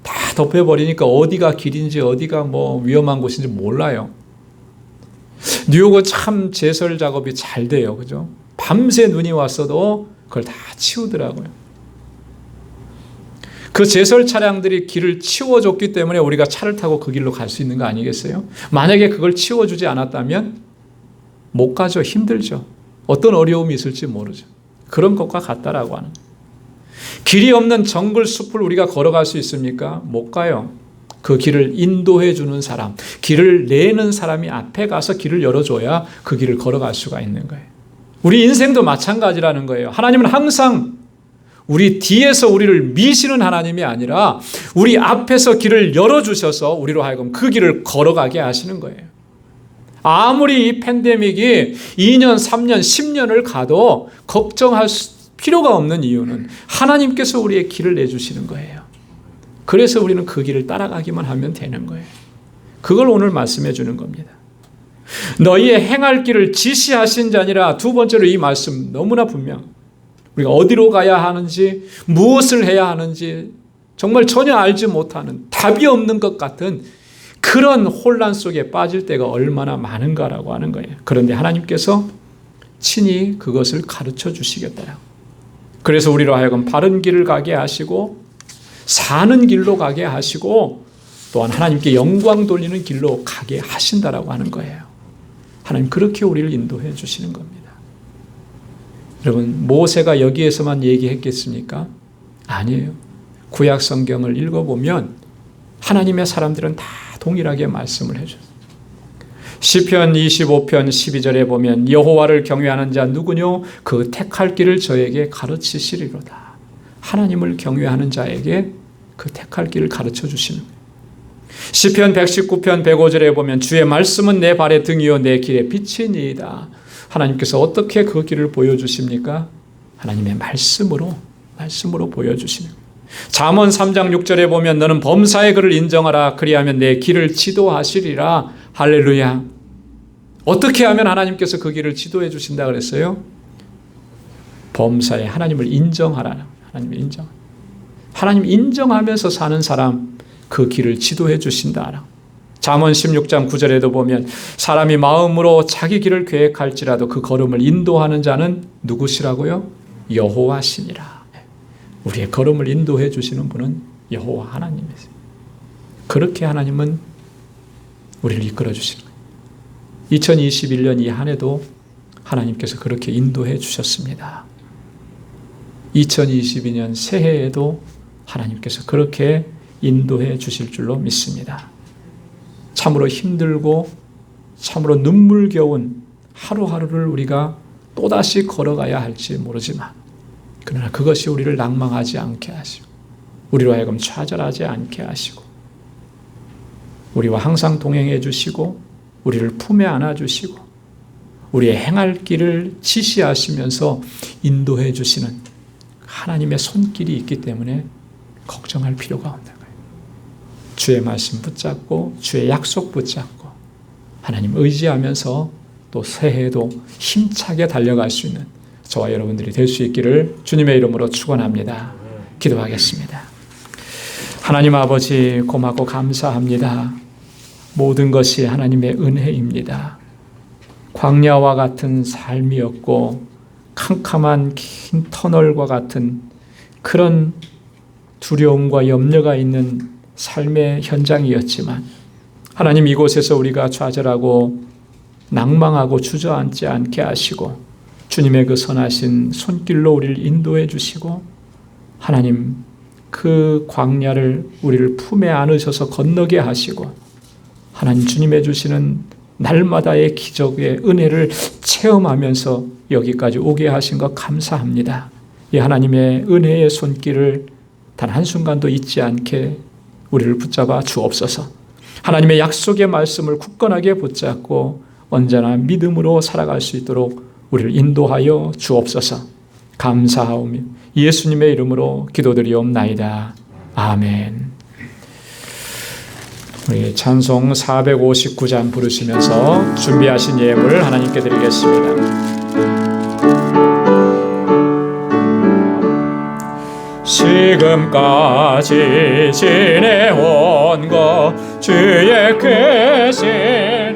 S1: 다 덮여버리니까 어디가 길인지 어디가 뭐 위험한 곳인지 몰라요. 뉴욕은 참 제설 작업이 잘 돼요. 그죠? 밤새 눈이 왔어도 그걸 다 치우더라고요. 그 제설 차량들이 길을 치워줬기 때문에 우리가 차를 타고 그 길로 갈 수 있는 거 아니겠어요? 만약에 그걸 치워주지 않았다면 못 가죠. 힘들죠. 어떤 어려움이 있을지 모르죠. 그런 것과 같다라고 하는 거예요. 길이 없는 정글 숲을 우리가 걸어갈 수 있습니까? 못 가요. 그 길을 인도해 주는 사람, 길을 내는 사람이 앞에 가서 길을 열어줘야 그 길을 걸어갈 수가 있는 거예요. 우리 인생도 마찬가지라는 거예요. 하나님은 항상 우리 뒤에서 우리를 미시는 하나님이 아니라 우리 앞에서 길을 열어주셔서 우리로 하여금 그 길을 걸어가게 하시는 거예요. 아무리 이 팬데믹이 2년, 3년, 10년을 가도 걱정할 필요가 없는 이유는 하나님께서 우리의 길을 내주시는 거예요. 그래서 우리는 그 길을 따라가기만 하면 되는 거예요. 그걸 오늘 말씀해 주는 겁니다. 너희의 행할 길을 지시하신 자니라. 두 번째로 이 말씀 너무나 분명. 우리가 어디로 가야 하는지, 무엇을 해야 하는지 정말 전혀 알지 못하는, 답이 없는 것 같은 그런 혼란 속에 빠질 때가 얼마나 많은가라고 하는 거예요. 그런데 하나님께서 친히 그것을 가르쳐 주시겠다. 그래서 우리로 하여금 바른 길을 가게 하시고 사는 길로 가게 하시고 또한 하나님께 영광 돌리는 길로 가게 하신다라고 하는 거예요. 하나님 그렇게 우리를 인도해 주시는 겁니다. 여러분, 모세가 여기에서만 얘기했겠습니까? 아니에요. 구약 성경을 읽어보면 하나님의 사람들은 다 동일하게 말씀을 해줘요. 시편 25편 12절에 보면 여호와를 경외하는 자 누구뇨? 그 택할 길을 저에게 가르치시리로다. 하나님을 경외하는 자에게 그 택할 길을 가르쳐 주시는 거예요. 시편 119편 105절에 보면 주의 말씀은 내 발의 등이요 내 길의 빛이니이다. 하나님께서 어떻게 그 길을 보여주십니까? 하나님의 말씀으로 보여주시는 거예요. 잠언 3장 6절에 보면 너는 범사의 그를 인정하라. 그리하면 내 길을 지도하시리라. 할렐루야. 어떻게 하면 하나님께서 그 길을 지도해 주신다 그랬어요? 범사의 하나님을 인정하라. 하나님 인정하면서 사는 사람 그 길을 지도해 주신다. 잠언 16장 9절에도 보면 사람이 마음으로 자기 길을 계획할지라도 그 걸음을 인도하는 자는 누구시라고요? 여호와시니라. 우리의 걸음을 인도해 주시는 분은 여호와 하나님이세요. 그렇게 하나님은 우리를 이끌어 주시는 거예요. 2021년 이 한 해도 하나님께서 그렇게 인도해 주셨습니다. 2022년 새해에도 하나님께서 그렇게 인도해 주실 줄로 믿습니다. 참으로 힘들고 참으로 눈물겨운 하루하루를 우리가 또다시 걸어가야 할지 모르지만 그러나 그것이 우리를 낭망하지 않게 하시고 우리로 하여금 좌절하지 않게 하시고 우리와 항상 동행해 주시고 우리를 품에 안아 주시고 우리의 행할 길을 지시하시면서 인도해 주시는 하나님의 손길이 있기 때문에 걱정할 필요가 없는 거예요. 주의 말씀 붙잡고 주의 약속 붙잡고 하나님 의지하면서 또 새해에도 힘차게 달려갈 수 있는 저와 여러분들이 될 수 있기를 주님의 이름으로 축원합니다. 기도하겠습니다. 하나님 아버지 고맙고 감사합니다. 모든 것이 하나님의 은혜입니다. 광야와 같은 삶이었고 캄캄한 긴 터널과 같은 그런 두려움과 염려가 있는 삶의 현장이었지만 하나님 이곳에서 우리가 좌절하고 낭망하고 주저앉지 않게 하시고 주님의 그 선하신 손길로 우리를 인도해 주시고 하나님 그 광야를 우리를 품에 안으셔서 건너게 하시고 하나님 주님의 주시는 날마다의 기적의 은혜를 체험하면서 여기까지 오게 하신 것 감사합니다. 이 하나님의 은혜의 손길을 단 한순간도 잊지 않게 우리를 붙잡아 주옵소서. 하나님의 약속의 말씀을 굳건하게 붙잡고 언제나 믿음으로 살아갈 수 있도록 우리를 인도하여 주옵소서. 감사하오며 예수님의 이름으로 기도드리옵나이다. 아멘. 우리 찬송 459장 부르시면서 준비하신 예물 하나님께 드리겠습니다. 지금까지 지내온 것 주의 크신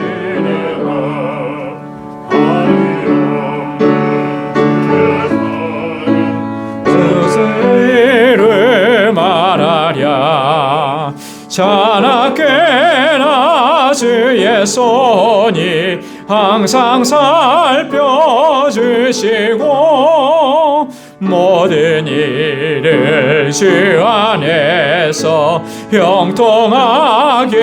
S1: 은혜를 말하랴. 자나깨나 주의 손이 항상 살펴주시고 모든 일을 주 안에서 형통하게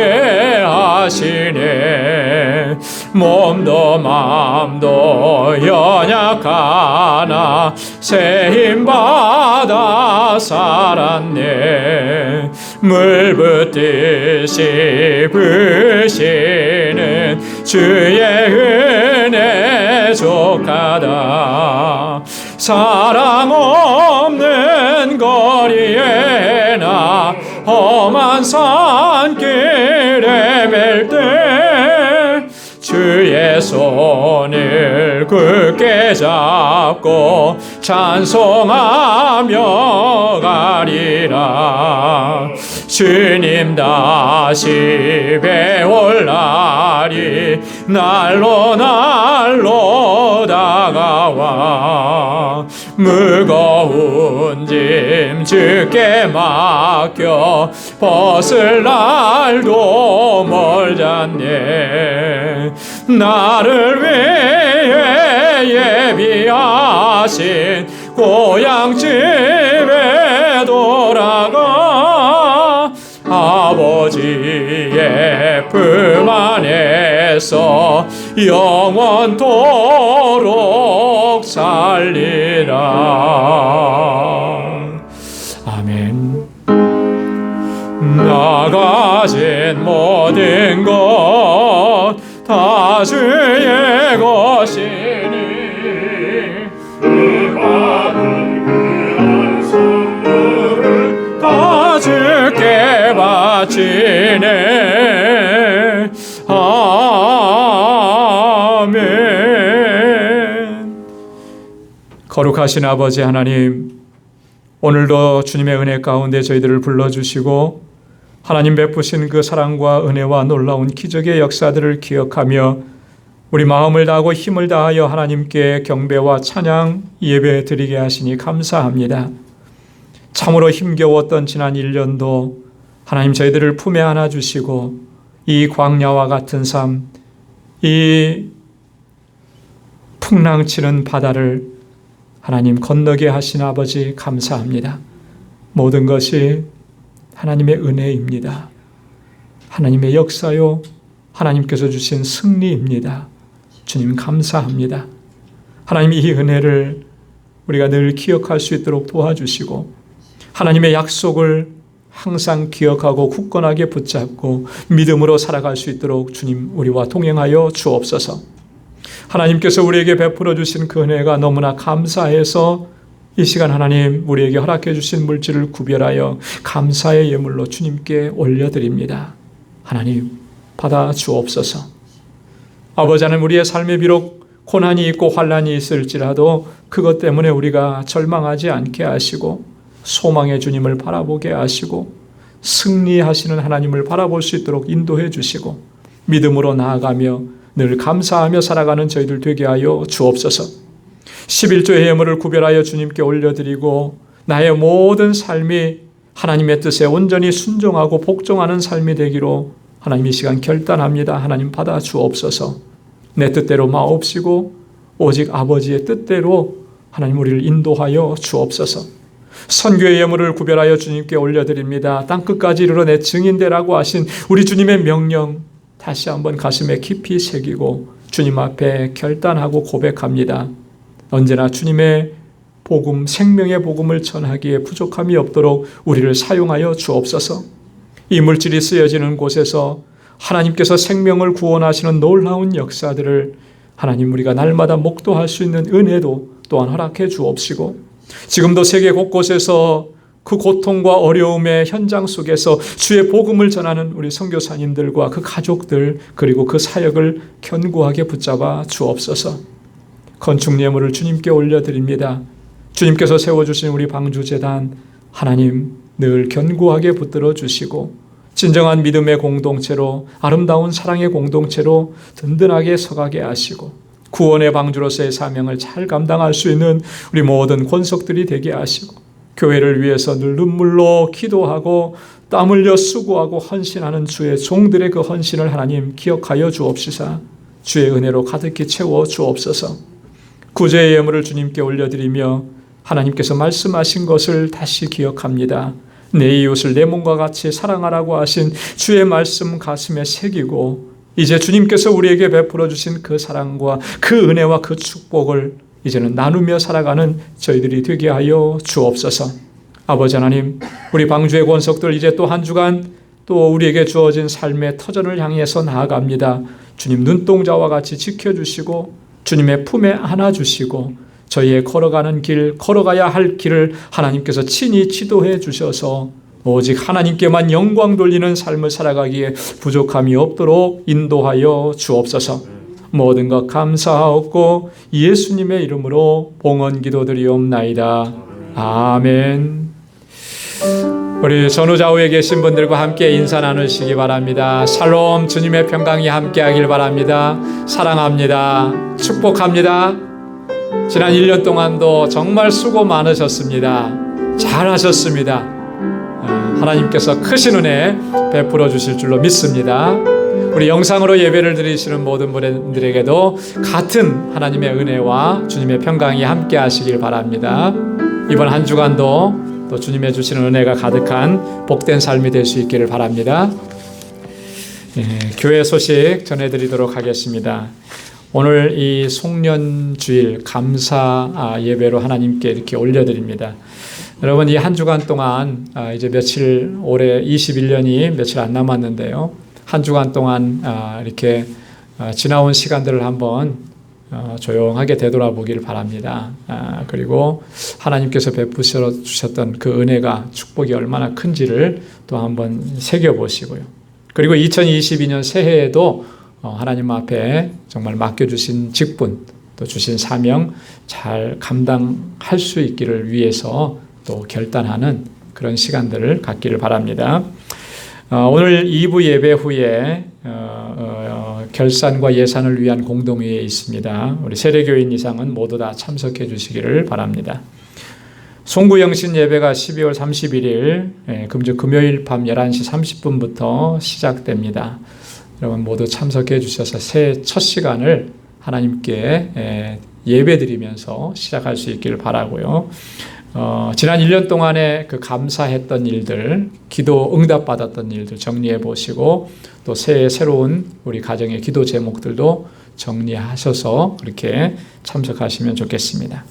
S1: 하시네. 몸도 마음도 연약하나 새 힘 받아 살았네. 물 붓듯이 부으시는 주의 은혜 족하다. 사랑 없는 거리에나 험한 산길에 맬 때 주의 손을 굳게 잡고 찬송하며 가리라. 주님 다시 배올 날이 날로 날로 다가와 무거운 짐 주께 맡겨 벗을 날도 멀잖네. 나를 위해 예비하신 고향집에 돌아가 아버지의 품 안에서 영원토록 살리라. 아멘. 나 가진 모든 것 다 주의 것이니 그 받은 그런 선물을 다 주께 바치네. 아멘. 거룩하신 아버지 하나님, 오늘도 주님의 은혜 가운데 저희들을 불러주시고 하나님 베푸신 그 사랑과 은혜와 놀라운 기적의 역사들을 기억하며 우리 마음을 다하고 힘을 다하여 하나님께 경배와 찬양 예배 드리게 하시니 감사합니다. 참으로 힘겨웠던 지난 1년도 하나님 저희들을 품에 안아주시고 이 광야와 같은 삶, 이 풍랑치는 바다를 하나님 건너게 하신 아버지 감사합니다. 모든 것이 하나님의 은혜입니다. 하나님의 역사요, 하나님께서 주신 승리입니다. 주님 감사합니다. 하나님 이 은혜를 우리가 늘 기억할 수 있도록 도와주시고 하나님의 약속을 항상 기억하고 굳건하게 붙잡고 믿음으로 살아갈 수 있도록 주님 우리와 동행하여 주옵소서. 하나님께서 우리에게 베풀어 주신 그 은혜가 너무나 감사해서 이 시간 하나님 우리에게 허락해 주신 물질을 구별하여 감사의 예물로 주님께 올려드립니다. 하나님 받아 주옵소서. 아버지 하나님 우리의 삶에 비록 고난이 있고 환난이 있을지라도 그것 때문에 우리가 절망하지 않게 하시고 소망의 주님을 바라보게 하시고 승리하시는 하나님을 바라볼 수 있도록 인도해 주시고 믿음으로 나아가며 늘 감사하며 살아가는 저희들 되게 하여 주옵소서. 11조의 예물을 구별하여 주님께 올려드리고 나의 모든 삶이 하나님의 뜻에 온전히 순종하고 복종하는 삶이 되기로 하나님 이 시간 결단합니다. 하나님 받아 주옵소서. 내 뜻대로 마옵시고 오직 아버지의 뜻대로 하나님 우리를 인도하여 주옵소서. 선교의 예물을 구별하여 주님께 올려드립니다. 땅끝까지 이르러 내 증인되라고 하신 우리 주님의 명령 다시 한번 가슴에 깊이 새기고 주님 앞에 결단하고 고백합니다. 언제나 주님의 복음, 생명의 복음을 전하기에 부족함이 없도록 우리를 사용하여 주옵소서. 이 물질이 쓰여지는 곳에서 하나님께서 생명을 구원하시는 놀라운 역사들을 하나님 우리가 날마다 목도할 수 있는 은혜도 또한 허락해 주옵시고 지금도 세계 곳곳에서 그 고통과 어려움의 현장 속에서 주의 복음을 전하는 우리 선교사님들과 그 가족들 그리고 그 사역을 견고하게 붙잡아 주옵소서. 건축 예물을 주님께 올려드립니다. 주님께서 세워주신 우리 방주재단 하나님 늘 견고하게 붙들어 주시고 진정한 믿음의 공동체로 아름다운 사랑의 공동체로 든든하게 서가게 하시고 구원의 방주로서의 사명을 잘 감당할 수 있는 우리 모든 권속들이 되게 하시고 교회를 위해서 늘 눈물로 기도하고 땀 흘려 수고하고 헌신하는 주의 종들의 그 헌신을 하나님 기억하여 주옵시사 주의 은혜로 가득히 채워 주옵소서. 구제의 예물을 주님께 올려드리며 하나님께서 말씀하신 것을 다시 기억합니다. 내 이웃을 내 몸과 같이 사랑하라고 하신 주의 말씀 가슴에 새기고 이제 주님께서 우리에게 베풀어 주신 그 사랑과 그 은혜와 그 축복을 이제는 나누며 살아가는 저희들이 되게 하여 주옵소서. 아버지 하나님 우리 방주의 권속들 이제 또 한 주간 또 우리에게 주어진 삶의 터전을 향해서 나아갑니다. 주님 눈동자와 같이 지켜주시고 주님의 품에 안아주시고 저희의 걸어가는 길, 걸어가야 할 길을 하나님께서 친히 지도해 주셔서 오직 하나님께만 영광 돌리는 삶을 살아가기에 부족함이 없도록 인도하여 주옵소서. 모든 것 감사하옵고 예수님의 이름으로 봉헌 기도드리옵나이다. 아멘. 우리 전후좌우에 계신 분들과 함께 인사 나누시기 바랍니다. 샬롬, 주님의 평강이 함께하길 바랍니다. 사랑합니다. 축복합니다. 지난 1년 동안도 정말 수고 많으셨습니다. 잘하셨습니다. 하나님께서 크신 은혜 베풀어 주실 줄로 믿습니다. 우리 영상으로 예배를 드리시는 모든 분들에게도 같은 하나님의 은혜와 주님의 평강이 함께 하시길 바랍니다. 이번 한 주간도 또 주님의 주시는 은혜가 가득한 복된 삶이 될 수 있기를 바랍니다. 교회 소식 전해드리도록 하겠습니다. 오늘 이 송년주일 감사 예배로 하나님께 이렇게 올려드립니다. 여러분 이 한 주간 동안 이제 며칠 올해 21년이 며칠 안 남았는데요. 한 주간 동안 이렇게 지나온 시간들을 한번 조용하게 되돌아보기를 바랍니다. 그리고 하나님께서 베푸셔 주셨던 그 은혜가 축복이 얼마나 큰지를 또 한번 새겨보시고요. 그리고 2022년 새해에도 하나님 앞에 정말 맡겨주신 직분 또 주신 사명 잘 감당할 수 있기를 위해서 또 결단하는 그런 시간들을 갖기를 바랍니다. 오늘 2부 예배 후에 결산과 예산을 위한 공동회의에 있습니다. 우리 세례교인 이상은 모두 다 참석해 주시기를 바랍니다. 송구영신 예배가 12월 31일 금요일 밤 11시 30분부터 시작됩니다. 여러분 모두 참석해 주셔서 새해 첫 시간을 하나님께 예배드리면서 시작할 수 있기를 바라고요. 지난 1년 동안에 그 감사했던 일들, 기도 응답받았던 일들 정리해 보시고 또 새해 새로운 우리 가정의 기도 제목들도 정리하셔서 그렇게 참석하시면 좋겠습니다.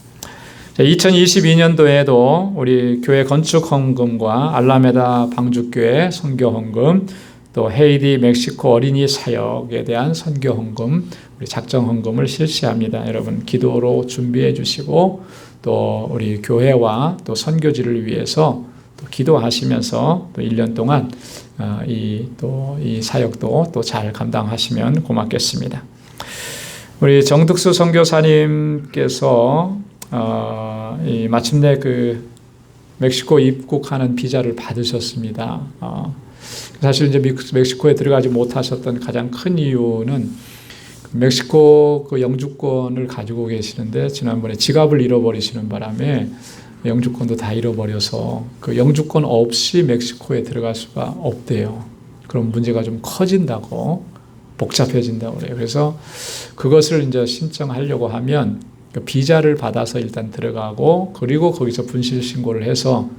S1: 2022년도에도 우리 교회 건축 헌금과 알라메다 방주교회 선교 헌금, 또 헤이디 멕시코 어린이 사역에 대한 선교 헌금, 우리 작정 헌금을 실시합니다. 여러분 기도로 준비해 주시고 또 우리 교회와 또 선교지를 위해서 또 기도하시면서 또 1년 동안 이 사역도 또 잘 감당하시면 고맙겠습니다. 우리 정득수 선교사님께서 마침내 그 멕시코 입국하는 비자를 받으셨습니다. 사실 이제 멕시코에 들어가지 못하셨던 가장 큰 이유는 멕시코 그 영주권을 가지고 계시는데 지난번에 지갑을 잃어버리시는 바람에 영주권도 다 잃어버려서 그 영주권 없이 멕시코에 들어갈 수가 없대요. 그럼 문제가 좀 커진다고, 복잡해진다고 그래요. 그래서 그것을 이제 신청하려고 하면 그 비자를 받아서 일단 들어가고 그리고 거기서 분실 신고를 해서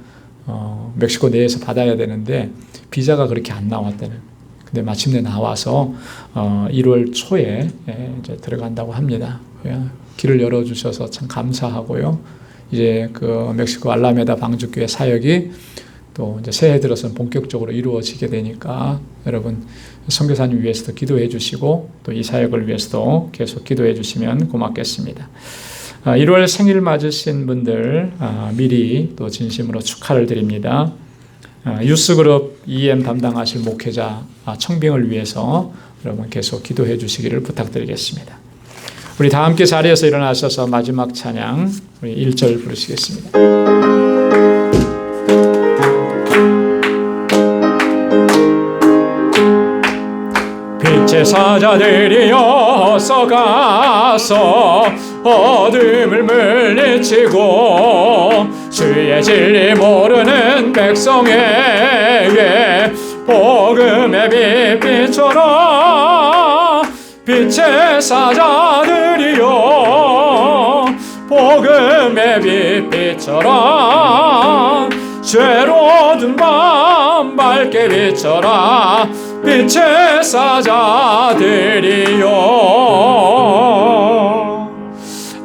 S1: 멕시코 내에서 받아야 되는데 비자가 그렇게 안 나왔다는. 근데 마침내 나와서 1월 초에 이제 들어간다고 합니다. 길을 열어주셔서 참 감사하고요. 이제 그 멕시코 알라메다 방주교회 사역이 또 이제 새해 들어서 본격적으로 이루어지게 되니까 여러분 선교사님 위해서도 기도해 주시고 또 이 사역을 위해서도 계속 기도해 주시면 고맙겠습니다. 1월 생일 맞으신 분들 미리 또 진심으로 축하를 드립니다. 유스그룹 EM 담당하실 목회자 청빙을 위해서 여러분 계속 기도해 주시기를 부탁드리겠습니다. 우리 다 함께 자리에서 일어나셔서 마지막 찬양 우리 1절 부르시겠습니다. 빛의 사자들이여 어서 가서 어둠을 물리치고 주의 진리 모르는 백성에게 복음의 빛 비춰라. 빛의 사자들이여 복음의 빛 비춰라. 죄로 든 밤 밝게 비춰라. 빛의 사자들이여.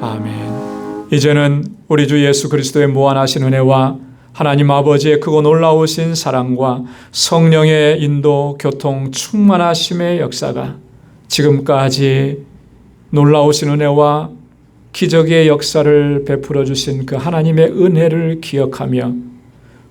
S1: 아멘. 이제는 우리 주 예수 그리스도의 무한하신 은혜와 하나님 아버지의 크고 놀라우신 사랑과 성령의 인도, 교통, 충만하심의 역사가 지금까지 놀라우신 은혜와 기적의 역사를 베풀어 주신 그 하나님의 은혜를 기억하며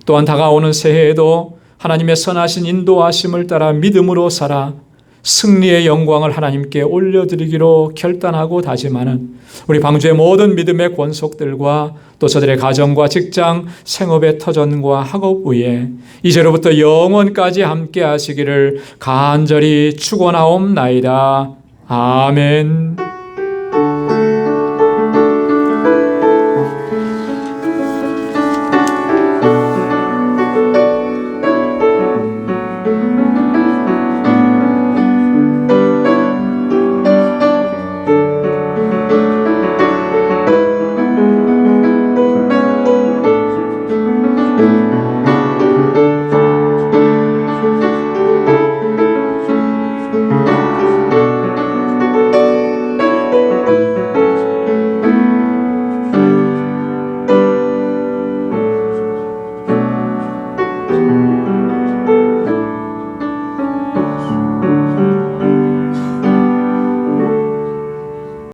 S1: 또한 다가오는 새해에도 하나님의 선하신 인도하심을 따라 믿음으로 살아 승리의 영광을 하나님께 올려드리기로 결단하고 다짐하는 우리 방주의 모든 믿음의 권속들과 또 저들의 가정과 직장, 생업의 터전과 학업 위에 이제로부터 영원까지 함께 하시기를 간절히 축원하옵나이다. 아멘.